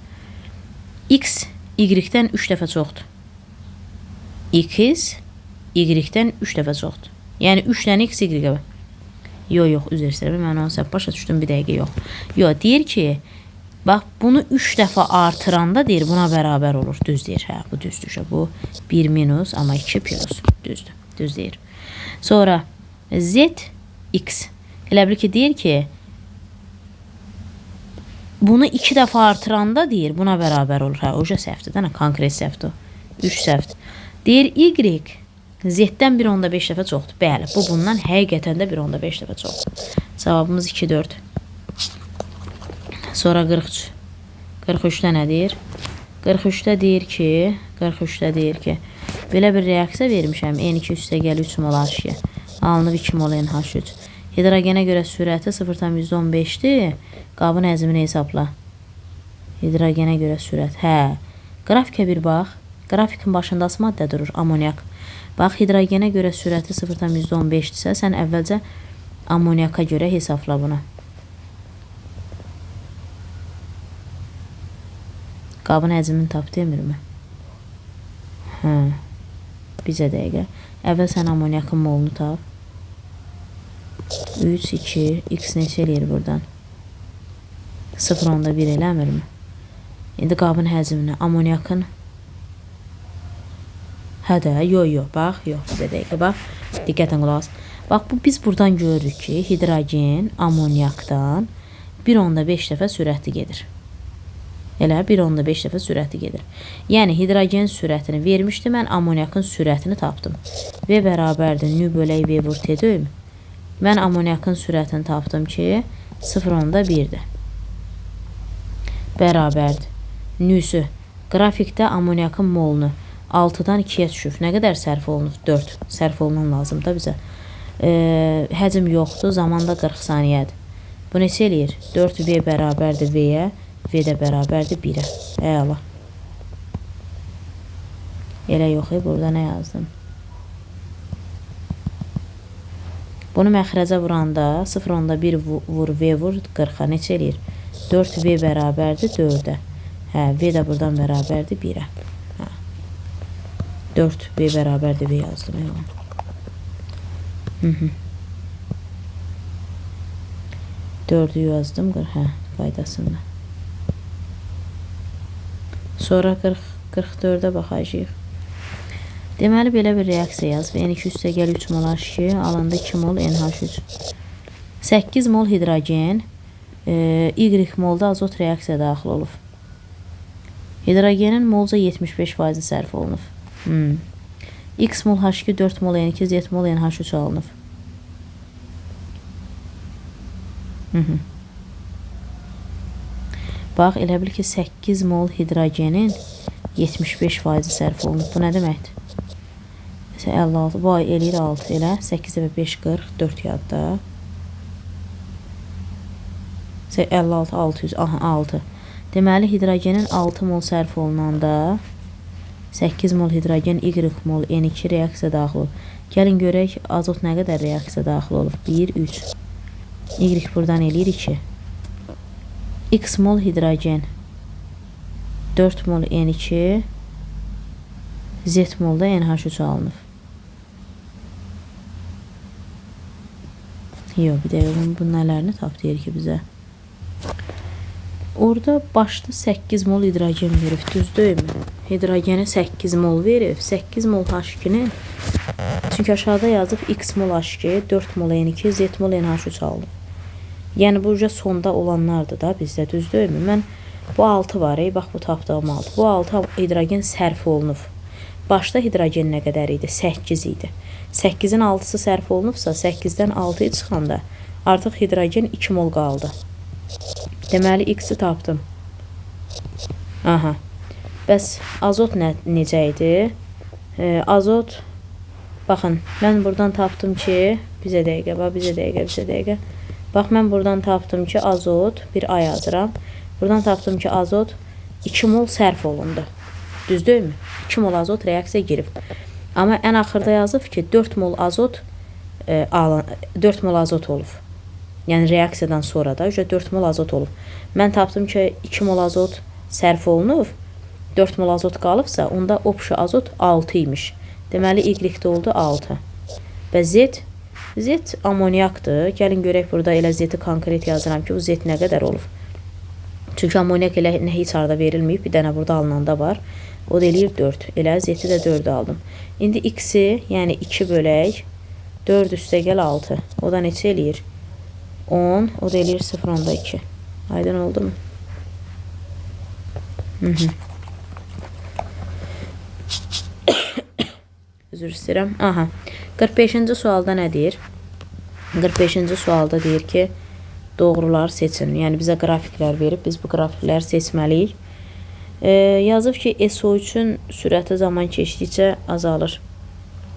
X y-dən 3 dəfə çoxdur. X y-dən 3 dəfə çoxdur. Yəni 3-dən x y-ə. Yox, üzr istəyirəm. Mən onu səhv başa düşdüm, bir dəqiqə yox. Yox, deyir ki, bax, bunu 3 dəfə artıranda deyir, buna bərabər olur. Düz deyir. Hə, bu düzdür. Bu 1 minus, amma 2 plus. Düzdür. Düz deyir. Sonra z x. Elə bil ki, deyir ki, bunu 2 dəfə artıranda deyir, buna bərabər olur. Hə, oca səhvdir, də nə? Konkret səhvdir. 3 səhvdir. Deyir, y z-dən 1.5 dəfə çoxdur. Bəli, bu bundan həqiqətən də 1.5 dəfə çoxdur. Cavabımız 2-4. Sonra 43. 43-də nə deyir? 43-də deyir ki, belə bir reaksiya vermişəm. N2 üstə gəl 3 mol H2. Alınıb 2 mol NH3. Hidrogenə görə sürəti 0,15-dir. Qabın əzmini hesabla. Hidrogenə görə sürət. Hə, qrafikə bir bax. Grafikin başında asıl maddə durur, amonyak. Bax, hidrogenə görə sürəti 0,15-dirsə, sən əvvəlcə amonyaka görə hesabla bunu. Qabın əzmini tap demirmi? Hə, bizə dəqiqə. Əvvəl sən amonyakın molunu tap. 3, 2, x neçə eləyir buradan? 0,1 eləmirmi? İndi qabın həzmini, amonyakın. Hə də, yox, bax, bizə dəqiqə, bax. Diqqətən qulaq as. Bax, biz buradan görürük ki, hidrogen amonyakdan 1,5 dəfə sürətli gedir. Elə 1,5 dəfə sürəti gedir. Yəni, hidrogen sürətini vermişdi, mən amonyakın sürətini tapdım. V bərabərdir, nü bölək V vur T döyüm. Mən amonyakın sürətini tapdım ki, 0,1-dir. Bərabərdir. Nüsü, qrafikdə amonyakın molunu 6-dan 2-yə düşüb. Nə qədər sərf olunub? 4. Sərf olunan lazım da bizə. Həcm yoxdur, zamanda 40 saniyədir. Bu neçə eləyir? 4V bərabərdir V-yə. V də bərabərdir 1-ə. Əla. Elə yox, burada nə yazdım? Bunu məxrəcə vuranda 0,1 vur V vur 40-a neçə eləyir? 4V bərabərdir 4-ə. Hə, V də buradan bərabərdir 1-ə. 4V bərabərdir V yazdım. 4-ü yazdım. Hə, qaydasında. Sonra 44-ə baxacağıq. Deməli, belə bir reaksiya yaz. N2 üstə gəl 3 mol H2, alanda 2 mol NH3. 8 mol hidrogen, Y molda azot reaksiya daxil olub. Hidrogenin molca 75% sərf olunub. X mol H2, 4 mol N2, Z mol NH3 alınıb. Bax, elə bil ki, 8 mol hidrogenin 75% sərf olunub. Bu nə deməkdir? 56, bu ay eləyir 6 elə. 8 və 5, 40, 4 yadda. 56, 600, aha, 6. Deməli, hidrogenin 6 mol sərf olunanda 8 mol hidrogen, Y mol N2 reaksiya daxil olub. Gəlin görək, azot nə qədər reaksiya daxil olub? 1, 3. Y buradan eləyir 2. X mol hidrogen, 4 mol N2, Z molda NH3 alınıb. Yox, bir dəqiqə, bunun nələrini tap deyir ki bizə. Orada başda 8 mol hidrogen verib, düzdürmü? Hidrogeni 8 mol verib, 8 mol H2-ni. Çünki aşağıda yazıb X mol H2, 4 mol N2, Z mol NH3 alıb. Yəni burca sonda olanlardır da bizdə, düzdürmü? Mən bu 6 var, bax bu tapdığım 6. Bu 6 hidrogen sərf olunub. Başda hidrogen nə qədər idi? 8 idi. 8-in 6-sı sərf olunubsa, 8-dən 6-yı çıxanda artıq hidrogen 2 mol qaldı. Deməli, X-i tapdım. Aha. Bəs azot necə idi? Azot, baxın, mən buradan tapdım ki, bizə dəqiqə. Bax, mən buradan tapdım ki, azot, bir A yazıram. Buradan tapdım ki, azot 2 mol sərf olundu. Düzdürmü? 2 mol azot reaksiya girib. Amma ən axırda yazıb ki, 4 mol azot 4 mol azot olub. Yəni reaksiyadan sonra da 4 mol azot olub. Mən tapdım ki, 2 mol azot sərf olunub, 4 mol azot qalıbsa, onda obşu azot 6 imiş. Deməli, Y-də oldu 6. Və Z amoniakdır. Gəlin görək, burada elə Z-i konkret yazıram ki, bu Z nə qədər olub. Çünki amoniak elə heç arada verilməyib, bir dənə burada alınanda var. O da eləyir 4. Elə Z-i də 4 aldım. İndi X-i, yəni 2 bölək, 4 üstə gəl 6. O da neçə eləyir? 10. O da eləyir 0,2. Aydın oldu mu? Üzr istəyirəm. Aha. 45-ci sualda nə deyir? 45-ci sualda deyir ki, doğruları seçin. Yəni bizə qrafiklər verib, biz bu qrafikləri seçməliyik. Yazıb ki, SO3-ün sürəti zaman keçdikcə azalır.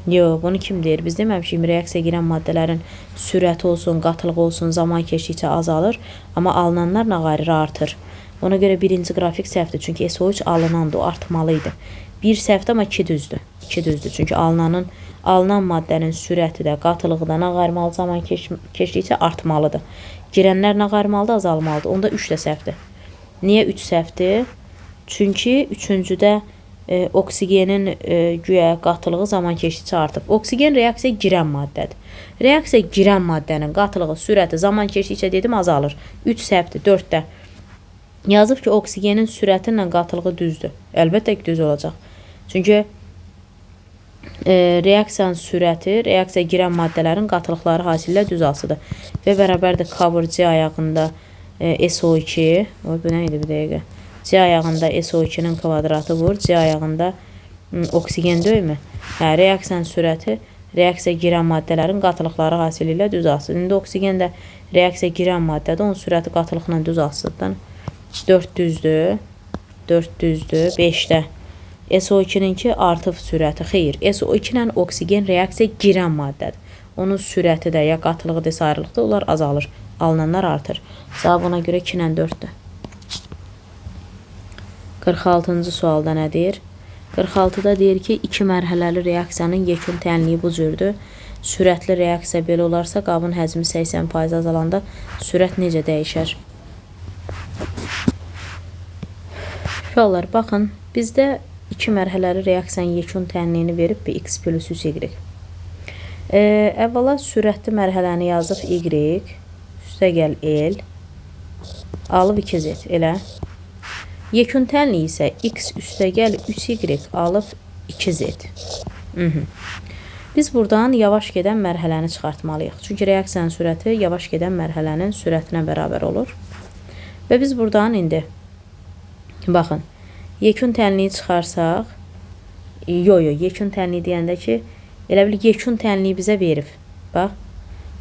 Yox, bunu kim deyir? Biz deməmişik, reaksiya girən maddələrin sürəti olsun, qatılığı olsun, zaman keçdikcə azalır, amma alınanlar nağarira artır. Ona görə birinci qrafik səhvdir, çünki SO3 alınandı, o artmalıydı. Bir səhvdir, amma 2 düzdür. 2 düzdür, çünki alınan maddənin sürəti də, qatılığı da nağarmalı, zaman keçdikcə artmalıdır. Girənlər nağarmalıdır, azalmalıdır. Onda 3 də səhvdir. Niyə 3 səhvdir? Çünki üçüncüdə oksigenin güya qatılığı zaman keçdikcə artıb. Oksigen reaksiya girən maddədir. Reaksiya girən maddənin qatılığı, sürəti zaman keçdikcə dedim azalır. 3 səhvdir, 4-də. Yazıb ki, oksigenin sürəti ilə qatılığı düzdür. Əlbəttə ki, düz olacaq. Çünki reaksiyanın sürəti, reaksiya girən maddələrin qatılıqları hasillə düz asıdır. Və bərabərdir cover C ayağında SO2. Bu nə idi bir dəqiqə? C ayağında SO2-nin kvadratı vur. C ayağında oksigen döymü? Reaksiyanın sürəti, reaksiya girən maddələrin qatılıqları hasili ilə düz asıdır. İndi oksigen də reaksiya girən maddədə onun sürəti qatılıqla düz asıdır. 4 düzdür. 4 düzdür. 5-də. SO2-ninki artıb sürəti. Xeyr. SO2 ilə oksigen reaksiya girən maddədir. Onun sürəti də ya qatılığı desə ayrılıqda onlar azalır. Alınanlar artır. Cavab ona görə 2 ilə 4-dür. 46-cı sualda nə deyir? 46-da deyir ki, 2 mərhələli reaksiyanın yekun tənliyi bu cürdür. Sürətli reaksiya belə olarsa, qabın həcmi 80% azalanda sürət necə dəyişər? Uşaqlar, baxın, bizdə 2 mərhələli reaksiyanın yekun tənliyini verib X plus 3Y. Əvvəla sürətli mərhələni yazıb Y, üstə gəl L, alıb 2Z, elə. Yekun tənliyi isə X üstə gəl 3Y alıb 2Z. Biz buradan yavaş gedən mərhələni çıxartmalıyıq. Çünki reaksiyanın sürəti yavaş gedən mərhələnin sürətinə bərabər olur. Və biz buradan indi, baxın, yekun tənliyi çıxarsaq, yekun tənliyi deyəndə ki, elə bil yekun tənliyi bizə verib. Bax,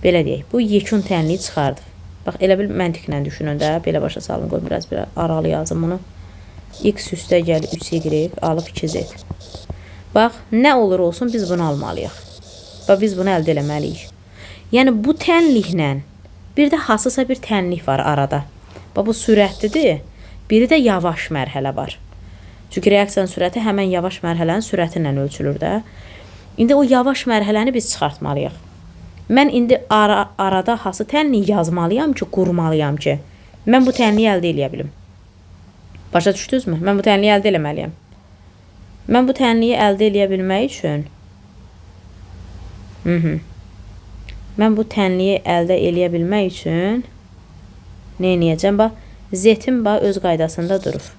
belə deyək, bu yekun tənliyi çıxardı. Bax, elə bil məntiqlə düşünün də, belə başa salın, qoy, biraz aralı yazın bunu. X üstə gəl 3Y alıb 2Z. Bax, nə olur olsun biz bunu almalıyıq. Bax, biz bunu əldə eləməliyik. Yəni, bu tənliklə bir də hansısa bir tənlik var arada. Bax, bu sürətlidir, biri də yavaş mərhələ var. Çünki reaksiyanın sürəti həmən yavaş mərhələnin sürəti ilə ölçülür də. İndi o yavaş mərhələni biz çıxartmalıyıq. Mən indi arada hansı tənliyi yazmalıyam ki, qurmalıyam ki, mən bu tənliyi əldə eləyə bilim. Başa düşdünüzmü? Mən bu tənliyi əldə eləməliyəm. Mən bu tənliyi əldə eləyə bilmək üçün mən bu tənliyi əldə eləyə bilmək üçün nə edəcəm? Bax, Z-in bax öz qaydasında durur.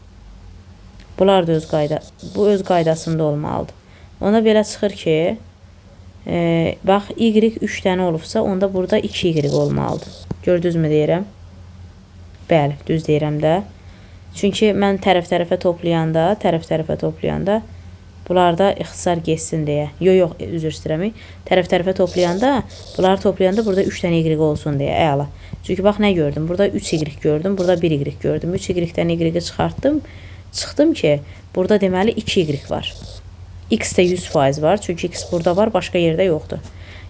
Bunlar da bu öz qaydasında olmalıdır. Ona belə çıxır ki, bax y 3 dənə olubsa, onda burada 2y olmalıdır. Gördünüzmü deyirəm? Bəli, düz deyirəm də. Çünki mən tərəf-tərəfə toplayanda bunlarda ixtisar geçsin deyə. Yox, üzr istəyirəm. Tərəf-tərəfə toplayanda, bunları toplayanda burada 3 dənə y olsun deyə. Əla. Çünki bax nə gördüm? Burada 3y gördüm, burada 1y gördüm. 3y-dən y-i çıxartdım. Çıxdım ki, burada deməli 2y var. X-də 100% var. Çünki X burada var, başqa yerdə yoxdur.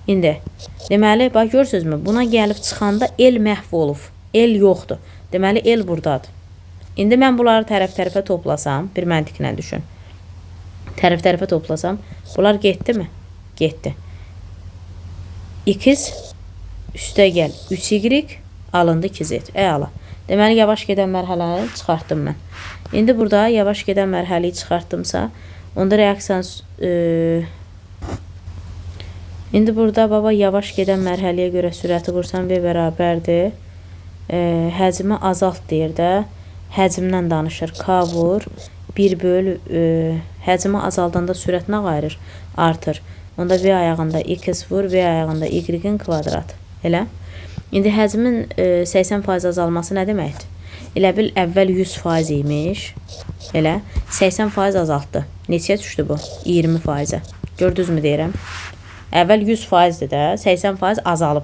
İndi, deməli, bax görürsünüzmü? Buna gəlib çıxanda L məhv olub. L yoxdur. Deməli, L buradadır. İndi mən bunları tərəf-tərəfə toplasam, bir məntiqlə düşün. Tərəf-tərəfə toplasam, bunlar getdi mi? Getdi. X üstə gəl 3y alındı 2z. Əla. Deməli, yavaş gedən mərhələni çıxartdım mən. İndi burada yavaş gedən mərhəliyi çıxartdımsa, onda reaksiyanın İndi burada baba yavaş gedən mərhələyə görə sürəti vursam V bərabərdir. Həcmi azalt deyir də. Həcmdən danışır. K vur. 1 böl həcmi azaldanda sürət nə qayırır? Artır. Onda V ayağında x vur. V ayağında y-in kvadratı. Elə? İndi həcmin 80% azalması nə deməkdir? Elə bil əvvəl 100% imiş. Elə 80% azaltdı. Neçəyə düşdü bu? 20%. Gördünüzmü deyirəm? Əvvəl 100%-dir də, 80% azalıb.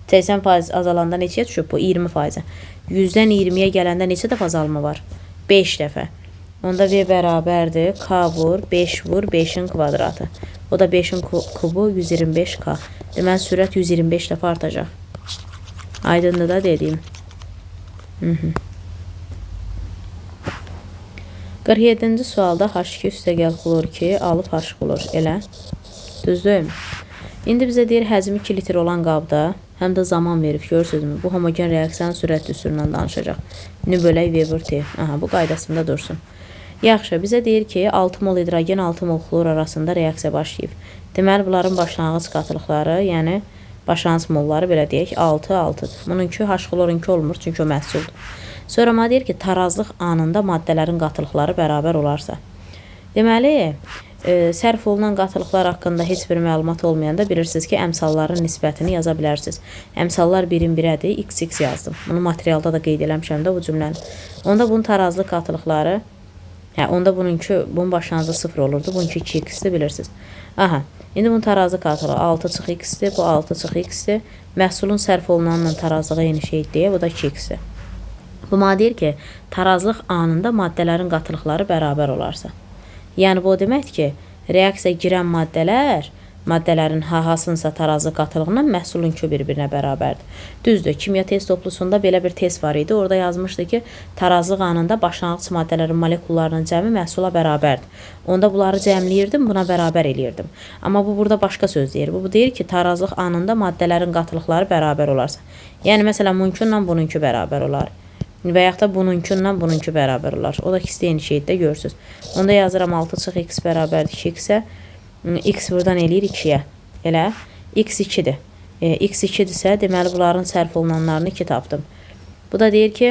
80% azalanda neçəyə düşüb bu? 20%. 100-dən 20-yə gələndə neçə dəfə azalma var? 5 dəfə. Onda V bərabərdir. K vur, 5 vur, 5-in kvadratı. O da 5-in kubu 125K. Deməli, sürət 125 dəfə artacaq. Aydındır da dediyim. 47-ci sualda H2 üstəgəl xlor 2 alıb H xlor. Elə? Düzdür? İndi bizə deyir, həcmi 2 litr olan qabda həm də zaman verib. Görürsünüzmü? Bu homogen reaksiyanın sürət düsturundan danışacaq. N bölək V vur T. Aha, bu qaydasında dursun. Yaxşı, bizə deyir ki, 6 mol hidrogen, 6 mol xlor arasında reaksiya başlayıb. Deməli, bunların başlanğıc qatılıqları, yəni başlanğıc molları belə deyək, 6-6-dır. Bununki H xlorunki olmur, çünki o məhsuldur. Sonra mənə deyir ki, tarazlıq anında maddələrin qatılıqları bərabər olarsa. Deməli, sərf olunan qatılıqlar haqqında heç bir məlumat olmayanda bilirsiniz ki, əmsalların nisbətini yaza bilərsiniz. Əmsallar 1-in 1-ədir, x yazdım. Bunu materialda da qeyd eləmişəm də bu cümləni. Onda bunun tarazlıq qatılıqları, onda bunun başlanğıcı 0 olurdu, bununki 2x-dir, bilirsiniz. Aha, indi bunun tarazlıq qatılığı 6-x-dir, bu 6-x-dir. Məhsulun sərf olunanla tarazlığa eyni şeydir deyə, bu da 2x-dir. Bu mənə deyir ki, tarazlıq anında maddələrin qatılıqları bərabər olarsa. Yəni, bu o deməkdir ki, reaksiya girən maddələrin hahasınsa tarazlıq qatılığından məhsulunki bir-birinə bərabərdir. Düzdür, kimya test toplusunda belə bir test var idi. Orada yazmışdı ki, tarazlıq anında başlanğıc maddələrin molekullarının cəmi məhsula bərabərdir. Onda bunları cəmləyirdim, buna bərabər eləyirdim. Amma bu burada başqa söz deyir. Bu deyir ki, tarazlıq anında maddələrin qatılıqları bərabər olarsa. Yəni, məsələn, bununla bununki bərabər olar. Və yaxud da bununkindən bununki bərabər olar. O da ikisi eyni şeydə görürsünüz. Onda yazıram 6-x bərabərdir 2x-ə. X buradan eləyir 2-yə. Elə? X 2-dir. X 2-dirsə, deməli, bunların sərf olunanlarını 2 tapdım. Bu da deyir ki,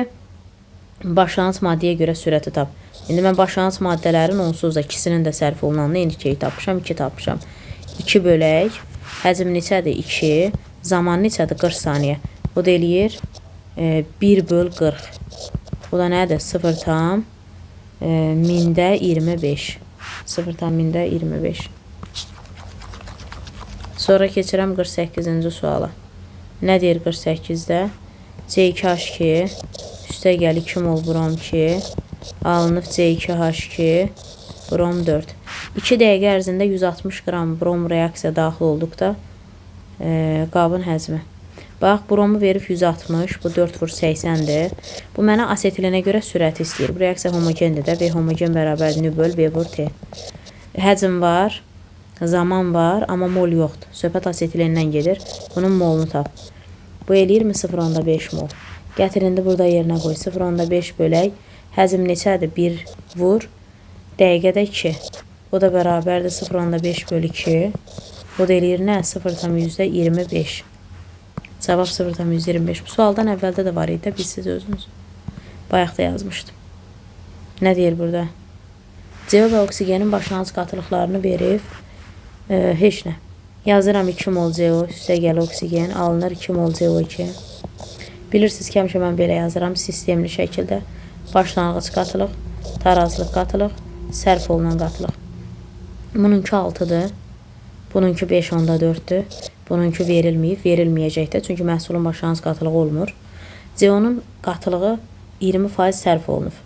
başlanğıc maddəyə görə sürəti tap. İndi mən başlanğıc maddələrin onsuz da ikisinin də sərf olunanını eyni şeyi tapmışam, 2 tapmışam. 2 bölək. Həcm neçədir? 2. Zaman neçədir? 40 saniyə. O da eləyir 1 böl 40. Bu da nədir? 0 tam mində 25. 0 tam mində 25. Sonra keçirəm 48-ci suala. Nə deyir 48-də? C2H2 üstə gəl 2 mol brom 2 alınıb C2H2 brom 4. 2 dəqiqə ərzində 160 qram brom reaksiya daxil olduqda qabın həcmi. Bax, bromu verib 160, bu 4 vur 80-dir. Bu mənə asetilinə görə sürəti istəyir. Bu reaksiya homogendir də, V homogen bərabər N böl V vur T. Həcm var, zaman var, amma mol yoxdur. Söhbət asetilindən gedir. Bunun molunu tap. Bu eləyirmi 0,5 mol? Gətir, indi burada yerinə qoy. 0,5 bölək. Həcm neçədir? 1 vur. Dəqiqədə 2. O da bərabərdir 0,5 böl 2. O da eləyir nə? 0,25. Cavab 0,25. Bu sualdan əvvəldə də var idi, bilsiz özünüz. Bayaq da yazmışdım. Nə deyir burada? CO və oksigenin başlanğıc qatılıqlarını verib, heç nə. Yazıram 2 mol CO, üstə gəl oksigen, alınır 2 mol CO2. Bilirsiniz ki, həmişə mən belə yazıram, sistemli şəkildə. Başlanğıc qatılıq, tarazlıq qatılıq, sərf olunan qatılıq. Bununki 6-dır, bununki 5.4-dür, bununki verilməyib, verilməyəcək də, çünki məhsulun başlanğıc qatılığı olmur. CO-nun qatılığı 20% sərf olunub.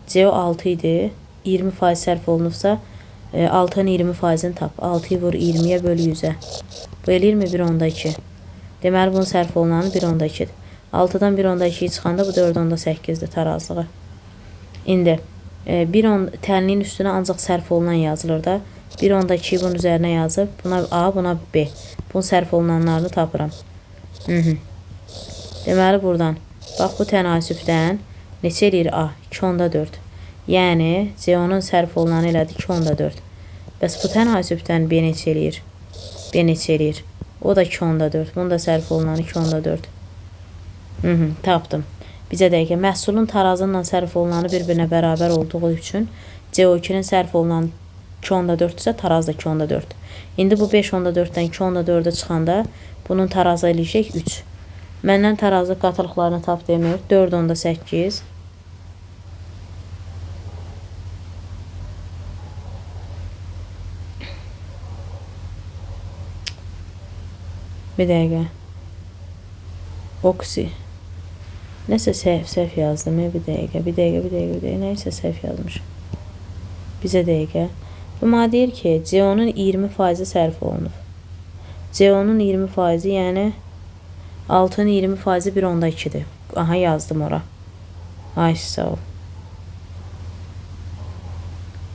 CO 6 idi, 20% sərf olunubsa, 6'nın 20%'ini tap. 6'yı vur 20'ye böl 100'e. Bu eləyir mi? 1/2. Deməli, bunun sərf olunanı 1/2'dir. 6'dan 1/2'yi çıxanda bu 4/8'dir tarazlığı. İndi tənliyin üstünə ancaq sərf olunan yazılır da. 1/2'yi bunun üzərinə yazıb, buna A, buna B. Bunun sərf olunanlarını tapıram. Deməli, buradan, bax bu tənasübdən neçə eləyir A? 2/4. Yəni, CO-nun sərf olunanı elədi 2/4. Bəs bu tənasübdən B neçə eləyir? B neçə eləyir? O da 2/4. Bunun da sərf olunanı 2/4. Tapdım. Bizə dəqiqə məhsulun tarazınla sərf olunanı bir-birinə bərabər olduğu üçün CO2'nin sərf olunanı 2/4-dürsə taraz da 2/4. İndi bu 5/4-dən 2/4-ə çıxanda bunun tarazı eləyəcək 3. Məndən tarazlıq qatılıqlarını tap demir. 4/8. Bir dəqiqə. Oksi. Nəsə səhv yazdım. Bir dəqiqə. Nəysə səhv yazmışım. Bizə dəqiqə. Bu mənə deyir ki, CO-nun 20% sərf olunub. CO-nun 20%, yəni 6'nın 20%'i 1/2'dir. Aha, yazdım ora. Ay, sağ ol.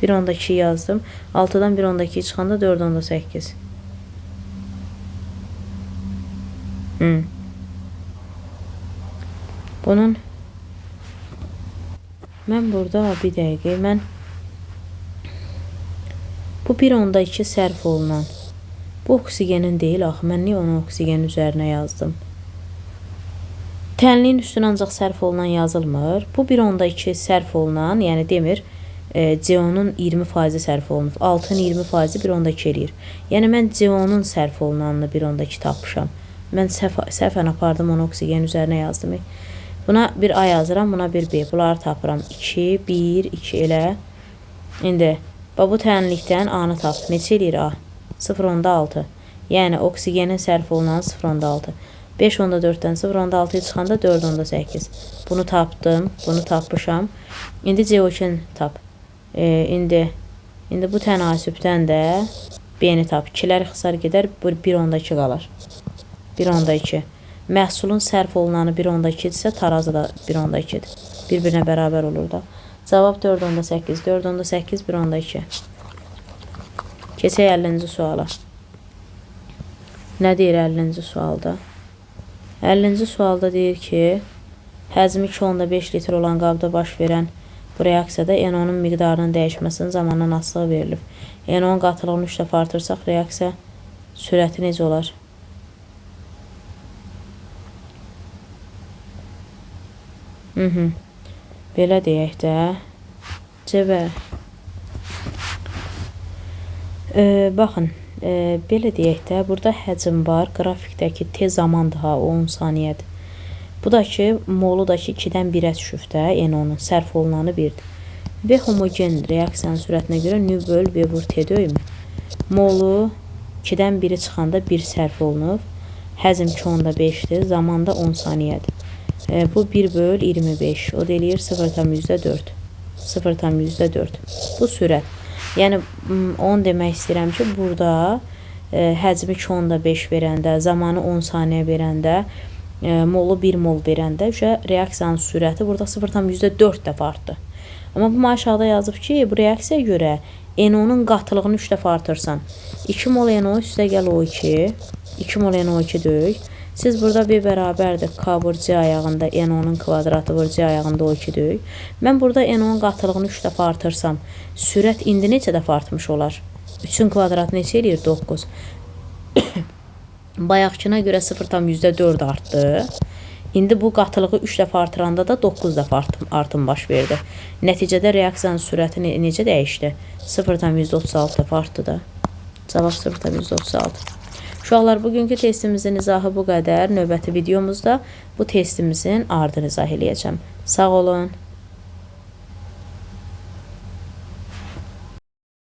1/2 yazdım. 6'dan 1/2 çıxanda 4/8. Bunun mən burada bir dəqiqə bu 1/2 sərf olunan bu oksigenin deyil axı. Mən niyə onu oksigenin üzərinə yazdım? Tənliyin üstünə ancaq sərf olunan yazılmır. Bu 1/2 sərf olunan, yəni demir CO-nun 20% sərf olunub. 6'nın 20%-i 1/2 eləyir. Yəni mən CO-nun sərf olunanını 1/2 tapmışam. Mən səhvən apardım, onu oksigenin üzərinə yazdım. Buna bir A yazıram, buna bir B. Bunları tapıram. 2, 1, 2 elə. İndi bu tənlikdən A-nı tap. Neçə eləyir A? 0/6. Yəni oksigenin sərf olunanı 0/6. 5/4-dən 0/6'ya çıxanda 4/8. Bunu tapdım, bunu tapmışam. İndi CO2'ni tap. İndi bu tənasübdən də B-ni tap. 2'lər ixtisar gedər, 1/2 qalar. 1/2. Məhsulun sərf olunanı 1/2-dirsə, tarazı da 1/2-dir. Bir-birinə bərabər olur da. Cavab 4/8. 4/8, 1/2. Keçək 50-ci suala. Nə deyir 50-ci sualda? 50-ci sualda deyir ki, həzmi 2,5 litr olan qabda baş verən bu reaksiyada NO-nun miqdarının dəyişməsinin zamandan asılığı verilir. NO-nun qatılığını 3 dəfə artırsaq, reaksiya sürəti necə olar? Belə deyək də. Cəbə. Baxın, belə deyək də, burada həcm var. Qrafikdəki T zamandır ha, 10 saniyədir. Bu da ki, molu da ki 2-dən 1-ə düşüb də, NO-nun sərf olunanı 1-dir. Və homogen reaksiyanın sürətinə görə nü böl V vur T döyümü. Molu 2-dən 1-i çıxanda 1 sərf olunub. Həzm 2,5-dir, zamanda 10 saniyədir. Bu 1/25, o da eləyir 0,4. 0,4. Bu sürət. Yəni 10 demək istəyirəm ki, burada həcmi 2,5 verəndə, zamanı 10 saniyə verəndə, molu 1 mol verəndə reaksiyanın sürəti burada 0,4 dəfə artdı. Amma bu aşağıda yazıb ki, bu reaksiyaya görə NO-nun qatılığını 3 dəfə artırsan. 2 mol NO üstə gəl O2. 2 mol NO2 döyük. Siz burada B bərabərdir. K vur C ayağında NO-nun kvadratı vur C ayağında O2 döyük. Mən burada NO-nun qatılığını 3 dəfə artırsam, sürət indi neçə dəfə artmış olar? 3-ün kvadratı neçə eləyir? 9. Bayaqkına görə 0,4 artdı. İndi bu qatılığı 3 dəfə artıranda da 9 dəfə artım baş verdi. Nəticədə reaksiyanın sürəti necə dəyişdi? 0,36 dəfə artdı da. Cavab 0,36. Uşaqlar, bugünkü testimizin izahı bu qədər. Növbəti videomuzda bu testimizin ardını izah eləyəcəm. Sağ olun.